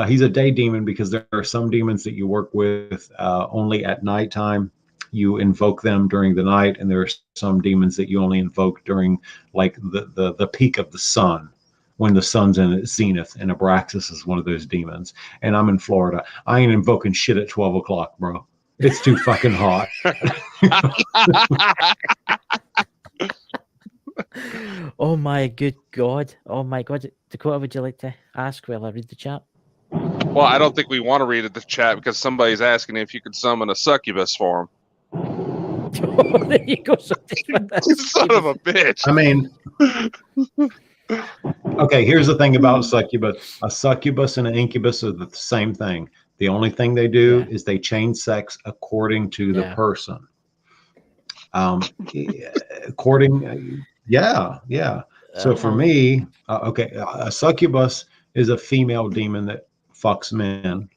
he's a day demon because there are some demons that you work with only at nighttime. You invoke them during the night, and there are some demons that you only invoke during like the peak of the sun, when the sun's in its zenith. And Abraxas is one of those demons. And I'm in Florida. I ain't invoking shit at 12 o'clock, bro. It's too fucking hot. Oh my good God. Oh my God. Dakota, would you like to ask while I read the chat? Well, I don't think we want to read the chat because somebody's asking if you could summon a succubus for him. There you go. Son of a bitch. I mean, okay, here's the thing about succubus. A succubus and an incubus are the same thing. The only thing they do is they change sex according to the person. So for me, a succubus is a female demon that fucks men.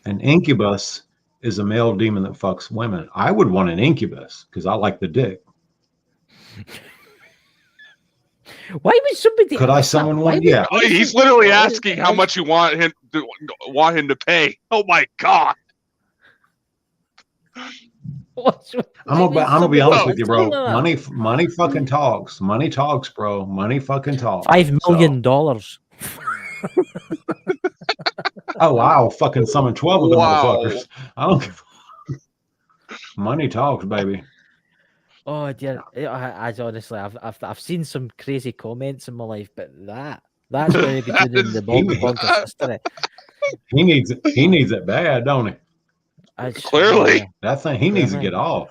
An incubus is a male demon that fucks women. I would want an incubus because I like the dick. Why would somebody? Could I summon one? Yeah. Oh, he's literally asking how much you want him to pay. Oh my God. I'm gonna be honest with you, bro. Money fucking talks. Money talks, bro. Money fucking talks. $5 million. Oh, I'll fucking summon 12 of them motherfuckers. I don't give. Money talks, baby. Oh dear, I honestly, I've seen some crazy comments in my life, but that's going to be doing the Bald and Bonkers history. He needs it bad, don't he? Clearly, that thing he needs to get off.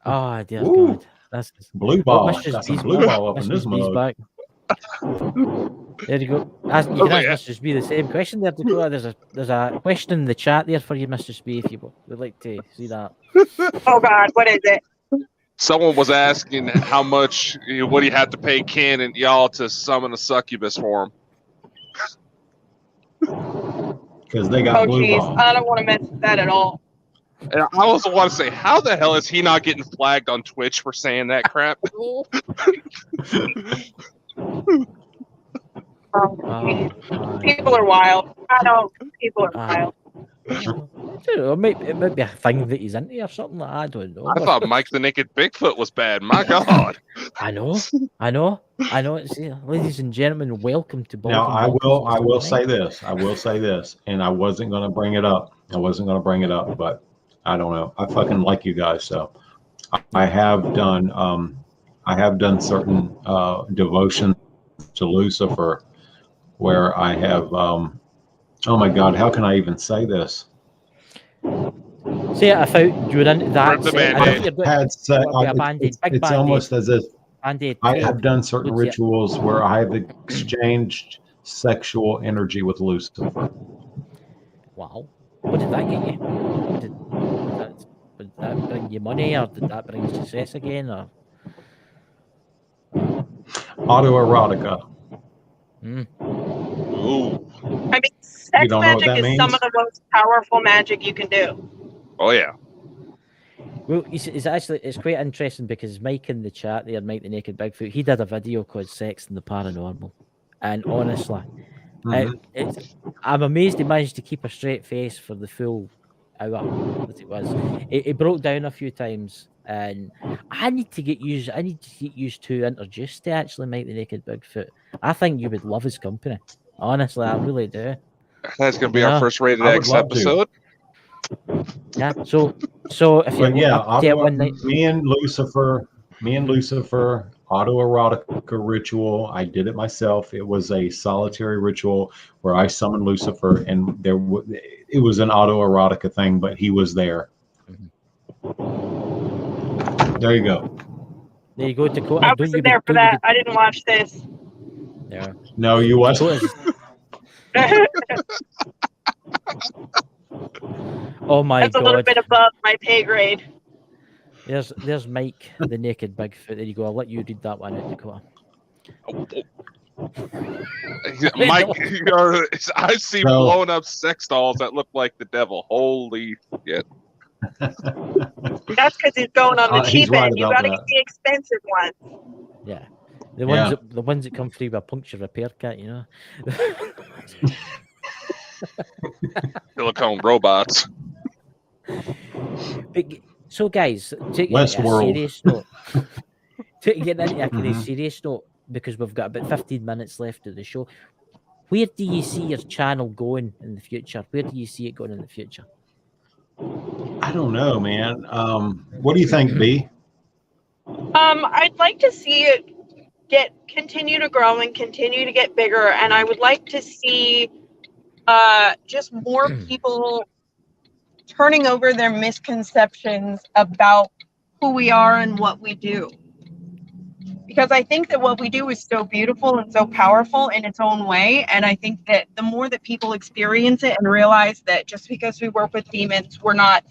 Oh dear God, that's blue ball. Got some blue ball up in this mug. Back. There you go. You can ask Mistress Bee the same question there, Dakota. There's a question in the chat there for you, Mistress Bee, if you would like to see that. Oh God, what is it? Someone was asking how much, what do you have to pay Ken and y'all to summon a succubus for him? Because they got blue balls. I don't want to mess with that at all. And I also want to say, how the hell is he not getting flagged on Twitch for saying that crap? People are wild. I know people are wild. I don't know, it might be a thing that he's into or something. I don't know. I thought Mike the Naked Bigfoot was bad. My God. I know. It's, ladies and gentlemen, welcome to Bald. Now I will say this, and I wasn't going to bring it up. But I don't know. I fucking like you guys, so I have done certain devotion to Lucifer, where I have. Oh my God! How can I even say this? See, I thought you were into that. It's almost as if I have done certain rituals where I have exchanged sexual energy with Lucifer. Wow! What did that get you? Did that bring you money, or did that bring you success again, or autoerotica? Ooh. I mean, sex magic is some of the most powerful magic you can do. Oh yeah. Well, it's quite interesting because Mike in the chat there, Mike the Naked Bigfoot, he did a video called "Sex and the Paranormal," and honestly, I'm amazed he managed to keep a straight face for the full hour that it was. It broke down a few times, and I need to get used to introduced to actually Mike the Naked Bigfoot. I think you would love his company. Honestly, I really do. That's gonna be our first Rated X episode. Yeah. So if you me and Lucifer, autoerotica ritual. I did it myself. It was a solitary ritual where I summoned Lucifer, and it was an autoerotica thing, but he was there. There you go. There you go, Dakota. I Don't wasn't you there for don't you that. I didn't watch this. Yeah. No, you what? Dakota's- Oh my That's a little god. bit above my pay grade. There's Mike, the naked Bigfoot. There you go. I'll let you read that one out, Dakota. Mike, I see No. blown up sex dolls that look like the devil. Holy shit. That's because he's going on the He's cheap right end. You about got to that. get the expensive ones. Yeah. The Yeah. ones that come free with a puncture repair kit, you know. Silicone robots. But, so guys, taking it a Westworld. serious note. Taking it into a kind of Mhm. serious note, because we've got about 15 minutes left of the show. Where do you see your channel going in the future? Where do you see it going in the future? I don't know, man. What do you think, B? I'd like to see it continue to grow and continue to get bigger, and I would like to see just more people turning over their misconceptions about who we are and what we do. Because I think that what we do is so beautiful and so powerful in its own way, and I think that the more that people experience it and realize that just because we work with demons, we're not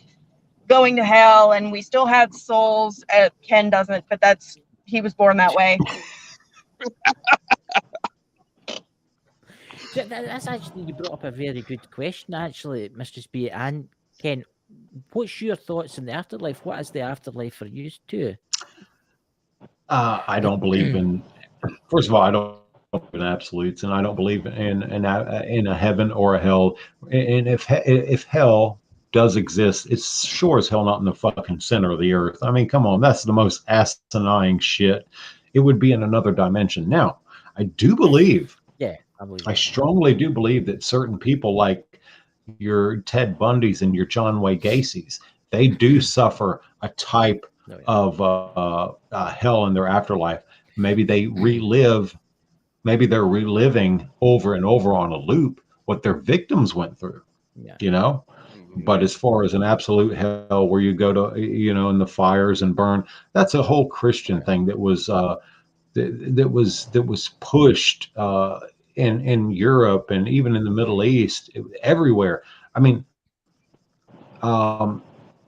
going to hell, and we still have souls. Ken doesn't, but he was born that way. So that's actually, you brought up a very good question, actually, Mistress B and Ken. What's your thoughts on the afterlife? What is the afterlife for you two? I don't believe in. First of all, I don't believe in absolutes, and I don't believe in a heaven or a hell. And if hell does exist, it's sure as hell not in the fucking center of the earth. I mean, come on, that's the most asinine shit. It would be in another dimension. Now, I do believe. Yeah, I believe. I strongly do believe that certain people, like your Ted Bundys and your John Wayne Gacy's, they do suffer a type of hell in their afterlife. Maybe they relive, maybe they're reliving over and over on a loop what their victims went through. Yeah. You know. But as far as an absolute hell where you go to, in the fires and burn, that's a whole Christian thing that was that was pushed in Europe and even in the Middle East, everywhere. I mean,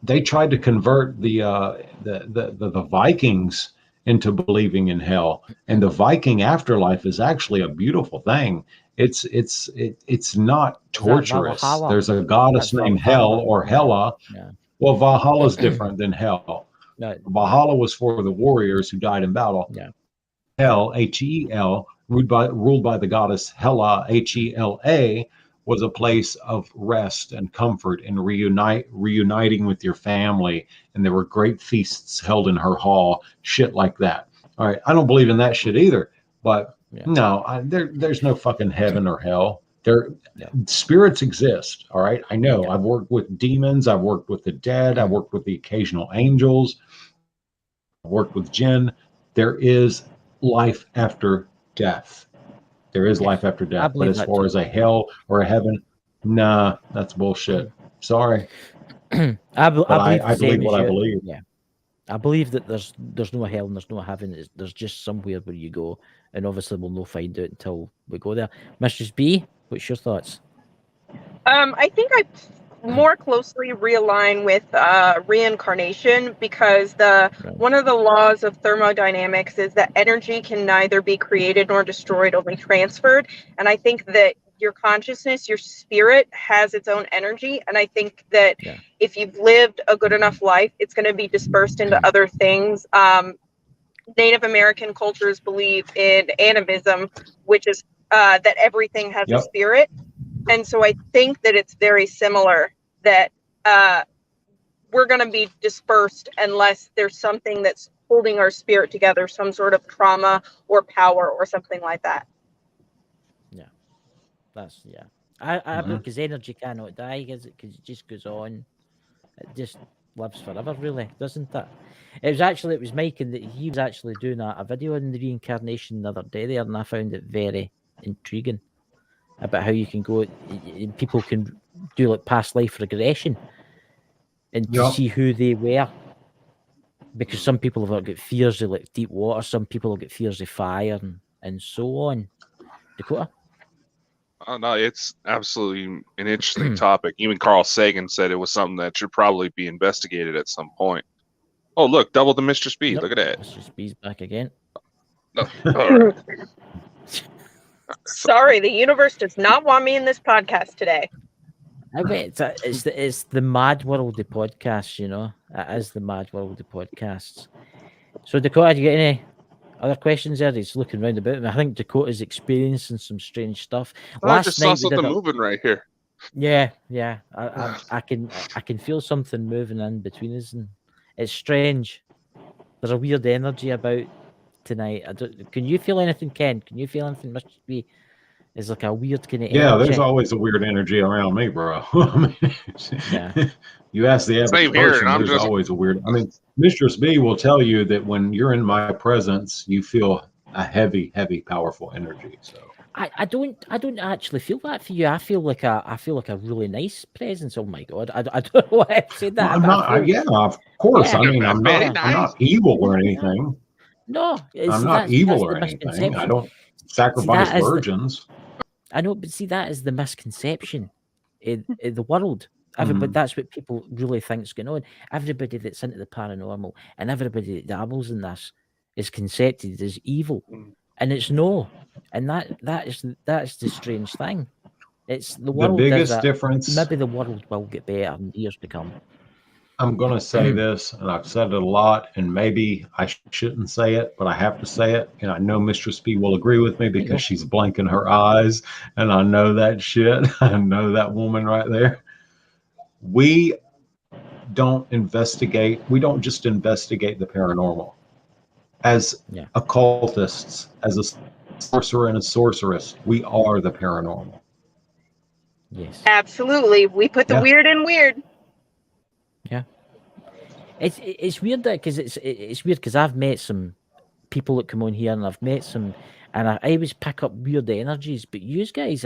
they tried to convert the Vikings into believing in hell, and the Viking afterlife is actually a beautiful thing. It's not torturous. Valhalla? There's a goddess named Hel or Hela. Yeah. Well, Valhalla is different than Hell. No. Valhalla was for the warriors who died in battle. Yeah. Hel, Hel, ruled by the goddess Hela, Hela, was a place of rest and comfort and reuniting with your family. And there were great feasts held in her hall, shit like that. All right, I don't believe in that shit either. But no, there's no fucking heaven or hell. Spirits exist. All right, I know. I've worked with demons. I've worked with the dead. I've worked with the occasional angels. I've worked with jinn. There is life after death. There is life after death. But as far as a hell or a heaven, nah, that's bullshit. Sorry. I believe what I believe. Yeah. I believe that there's no hell and there's no heaven. There's just somewhere where you go, and obviously we'll not find out until we go there. Mistress B, what's your thoughts? I think I more closely realign with reincarnation, because one of the laws of thermodynamics is that energy can neither be created nor destroyed, only transferred. And I think that your consciousness, your spirit, has its own energy. And I think that if you've lived a good enough life, it's going to be dispersed into other things. Native American cultures believe in animism, which is that everything has a spirit. And so I think that it's very similar, that we're going to be dispersed unless there's something that's holding our spirit together, some sort of trauma or power or something like that. Yeah, that's I because energy cannot die, because it just goes on. It just lives forever, really, doesn't it? It was Mike, and he was actually doing a video on the reincarnation the other day there, and I found it very intriguing about how you can go, people can do like past life regression and to see who they were because some people have got fears of like deep water, some people have got fears of fire, and so on. Dakota? Oh no, it's absolutely an interesting topic. Even Carl Sagan said it was something that should probably be investigated at some point. Oh look, double the Mistress Bee. Nope. Look at that. Mistress Bee's back again. No. All right. Sorry, the universe does not want me in this podcast today. I bet it's the mad world of podcasts, you know. It is the mad world of podcasts. So Dakota, do you get any other questions there? He's looking round about him. I think Dakota's experiencing some strange stuff. I just saw something moving right here. Yeah. I can feel something moving in between us, and it's strange. There's a weird energy about tonight. Can you feel anything, Ken? Can you feel anything? Must be. It's like a weird kind of energy. There's always a weird energy around me, bro. I mean, you ask the average person, there's always a weird. I mean, Mistress B will tell you that when you're in my presence, you feel a heavy, powerful energy. So I don't actually feel that for you. I feel like a really nice presence. Oh my god, I don't know why I said that. I'm not. Of course. Yeah, I mean, I'm not evil or anything. No, I'm not evil or anything. I don't sacrifice virgins. I know, but see, that is the misconception in the world. Everybody, that's what people really think is going on. Everybody that's into the paranormal and everybody that dabbles in this is concepted as evil, and it's no. And that is the strange thing. It's the world. The biggest difference. Maybe the world will get better in years to come. I'm going to say this, and I've said it a lot, and maybe I shouldn't say it, but I have to say it. And I know Mistress B will agree with me because she's blinking her eyes, and I know that shit. I know that woman right there. We don't investigate. We don't just investigate the paranormal. As occultists, as a sorcerer and a sorceress, we are the paranormal. Yes. Absolutely. We put the weird in weird. Yeah, it's weird that because it's weird because I've met some people that come on here, and I've met some, and I always pick up weird energies. But you guys,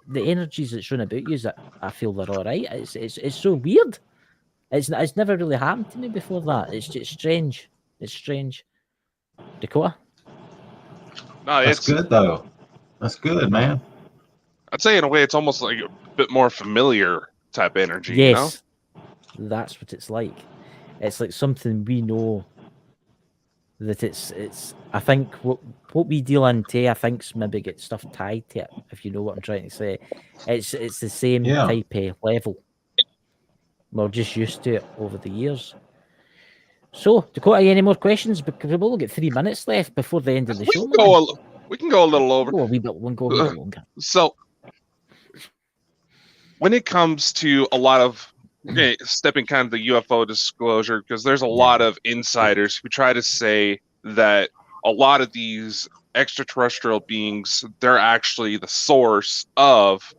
the energies that's shown about you, that I feel they're all right. It's so weird. It's never really happened to me before that. It's just strange. It's strange. Dakota. No, that's good though. That's good, man. I'd say in a way it's almost like a bit more familiar type energy. Yes. You know? That's what it's like. It's like something we know that it's I think what we deal into, I think's maybe get stuff tied to it, if you know what I'm trying to say. It's the same type of level. We're just used to it over the years. So, Dakota, any more questions? Because we've only got 3 minutes left before the end of the show. We can go a little over. Go a wee bit longer. So, when it comes to a lot of stepping kind of the UFO disclosure, because there's a lot of insiders who try to say that a lot of these extraterrestrial beings, they're actually the source of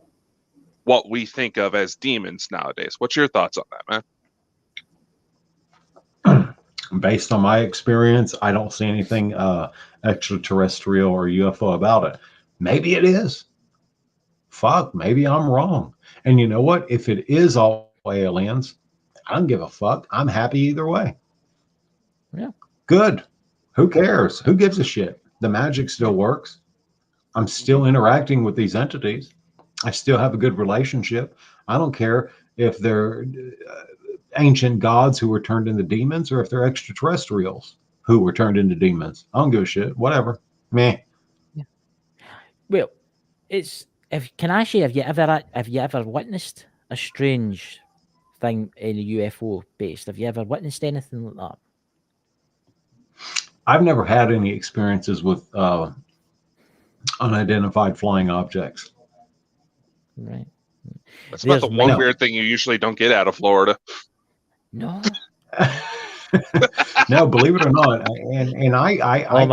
what we think of as demons nowadays. What's your thoughts on that, man? Based on my experience, I don't see anything extraterrestrial or UFO about it. Maybe it is. Fuck, maybe I'm wrong. And you know what? If it is all aliens, I don't give a fuck. I'm happy either way. Yeah. Good. Who cares? Who gives a shit? The magic still works. I'm still interacting with these entities. I still have a good relationship. I don't care if they're ancient gods who were turned into demons or if they're extraterrestrials who were turned into demons. I don't give a shit. Whatever. Meh. Yeah. Well, can I say, have you ever witnessed a strange thing in a UFO based? Have you ever witnessed anything like that? I've never had any experiences with unidentified flying objects. Right. That's not the one weird thing you usually don't get out of Florida. No. No, believe it or not. And I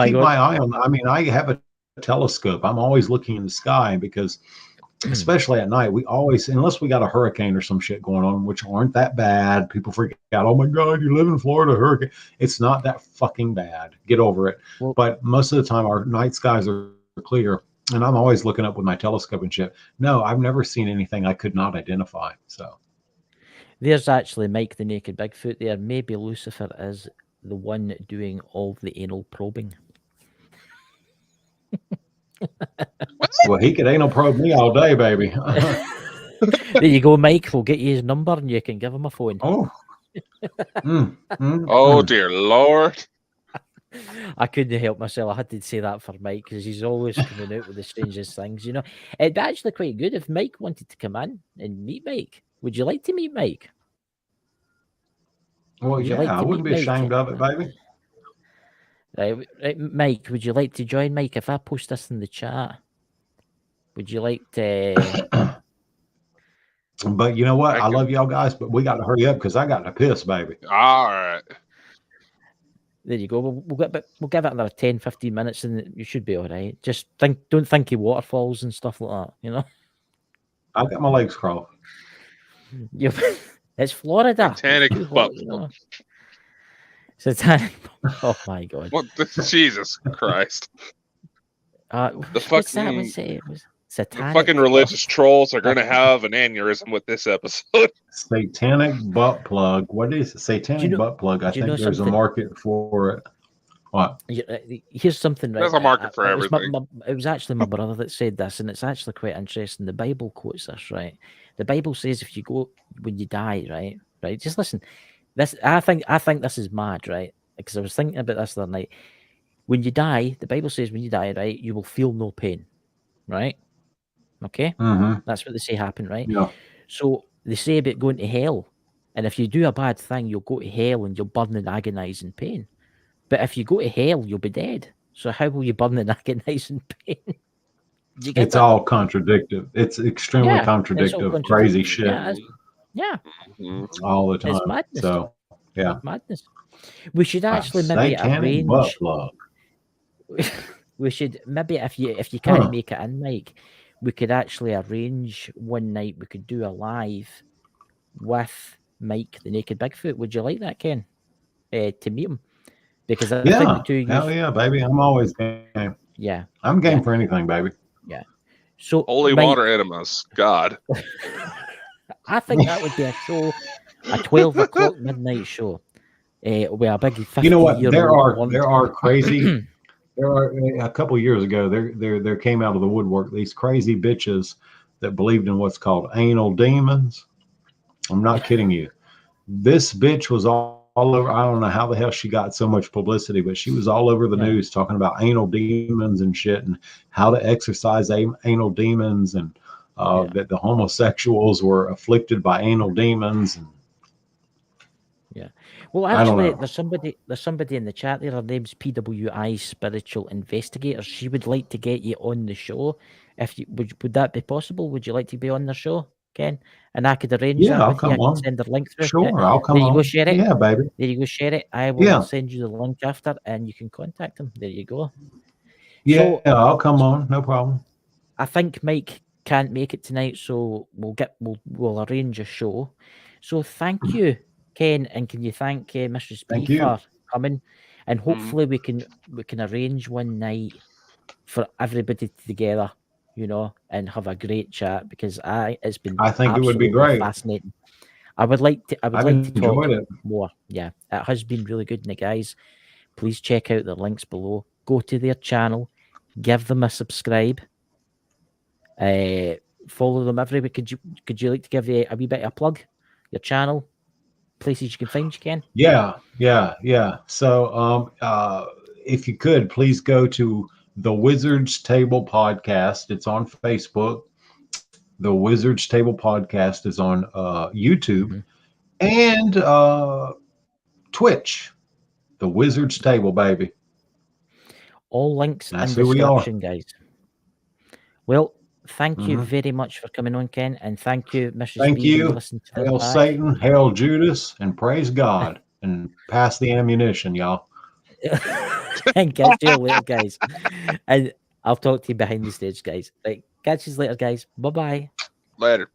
keep my eye on, I mean, I have a telescope. I'm always looking in the sky because especially at night, we always, unless we got a hurricane or some shit going on, which aren't that bad, people freak out. Oh my God, you live in Florida, hurricane. It's not that fucking bad. Get over it. Well, but most of the time, our night skies are clear, and I'm always looking up with my telescope and shit. No, I've never seen anything I could not identify. So there's actually Mike the Naked Bigfoot there. Maybe Lucifer is the one doing all the anal probing. Well, he could anal probe me all day, baby. There you go, Mike. We'll get you his number and you can give him a phone. Oh. Oh, dear Lord. I couldn't help myself. I had to say that for Mike because he's always coming out with the strangest things. You know, it'd be actually quite good if Mike wanted to come in and meet Mike. Would you like to meet Mike? Well, Would you yeah, like I to wouldn't meet be ashamed of it, baby. Right, Mike, would you like to join? Mike, if I post this in the chat, would you like to? But you know what? I love y'all guys, but we got to hurry up because I got to piss, baby. All right. There you go. We'll give it another 10, 15 minutes and you should be all right. Just don't think of waterfalls and stuff like that, you know? I got my legs crossed. It's Florida. Satanic It's too butt hot, you know? Satanic. Oh my God. What Jesus Christ. The fucking- It was satanic. The fucking religious trolls are going to have an aneurysm with this episode. Satanic butt plug. What is it? Satanic butt plug? I think there's a market for it. What? Here's something. Right, There's a market for it was everything. It was actually my brother that said this, and it's actually quite interesting. The Bible quotes this, right? The Bible says if you go when you die, right. Just listen. This I think this is mad, right? Because I was thinking about this the other night. When you die, the Bible says when you die, right, you will feel no pain, right? Okay, that's what they say happened, right? Yeah. So they say about going to hell, and if you do a bad thing, you'll go to hell and you'll burn in agonizing pain. But if you go to hell, you'll be dead. So how will you burn in agonizing pain? It's all contradictive. It's extremely contradictive. Crazy shit. Yeah. All the time. It's madness. So yeah, it's madness. We should actually maybe satanic butt arrange. plug. We should maybe if you can't make it in, Mike, we could actually arrange one night. We could do a live with Mike, the Naked Bigfoot. Would you like that, Ken? To meet him, because I think the two of you. Hell yeah, baby! I'm always game. Yeah, I'm game for anything, baby. Yeah. So holy Mike, water enemas, God. I think that would be a show, a 12 o'clock midnight show. With a big 50 You know what? year There old are crazy. There are a couple of years ago. There came out of the woodwork these crazy bitches that believed in what's called anal demons. I'm not kidding you. This bitch was all over. I don't know how the hell she got so much publicity, but she was all over the news talking about anal demons and shit and how to exorcise anal demons and that the homosexuals were afflicted by anal demons. And well, actually, there's somebody in the chat there. Her name's PWI Spiritual Investigator. She would like to get you on the show. If you would that be possible? Would you like to be on the show, Ken? And I could arrange that. I'll with come you. I on. can send her link through. Sure, I'll come on. There you go, share it. Yeah, baby. There you go, share it. I will send you the link after, and you can contact them. There you go. Yeah, I'll come on. No problem. I think Mike can't make it tonight, so we'll arrange a show. So thank you, Ken, and can you thank Mistress Bee for coming? And hopefully we can arrange one night for everybody together, you know, and have a great chat because I think it would be great. Fascinating. I would like to talk it more. Yeah, it has been really good. And guys, please check out the links below. Go to their channel, give them a subscribe. Follow them every week. Could you like to give a wee bit of a plug? Your channel, places you can find you, Ken? Yeah. So if you could please go to the Wizard's Table Podcast. It's on Facebook. The Wizard's Table Podcast is on YouTube and Twitch. The Wizard's Table, baby. All links in the description, guys. Well, thank you very much for coming on, Ken, and thank you, Mrs. Thank B, you. Hail Satan, hail Judas, and praise God, and pass the ammunition, y'all. And catch you later, guys. And I'll talk to you behind the stage, guys. Right, catch you later, guys. Bye-bye. Later.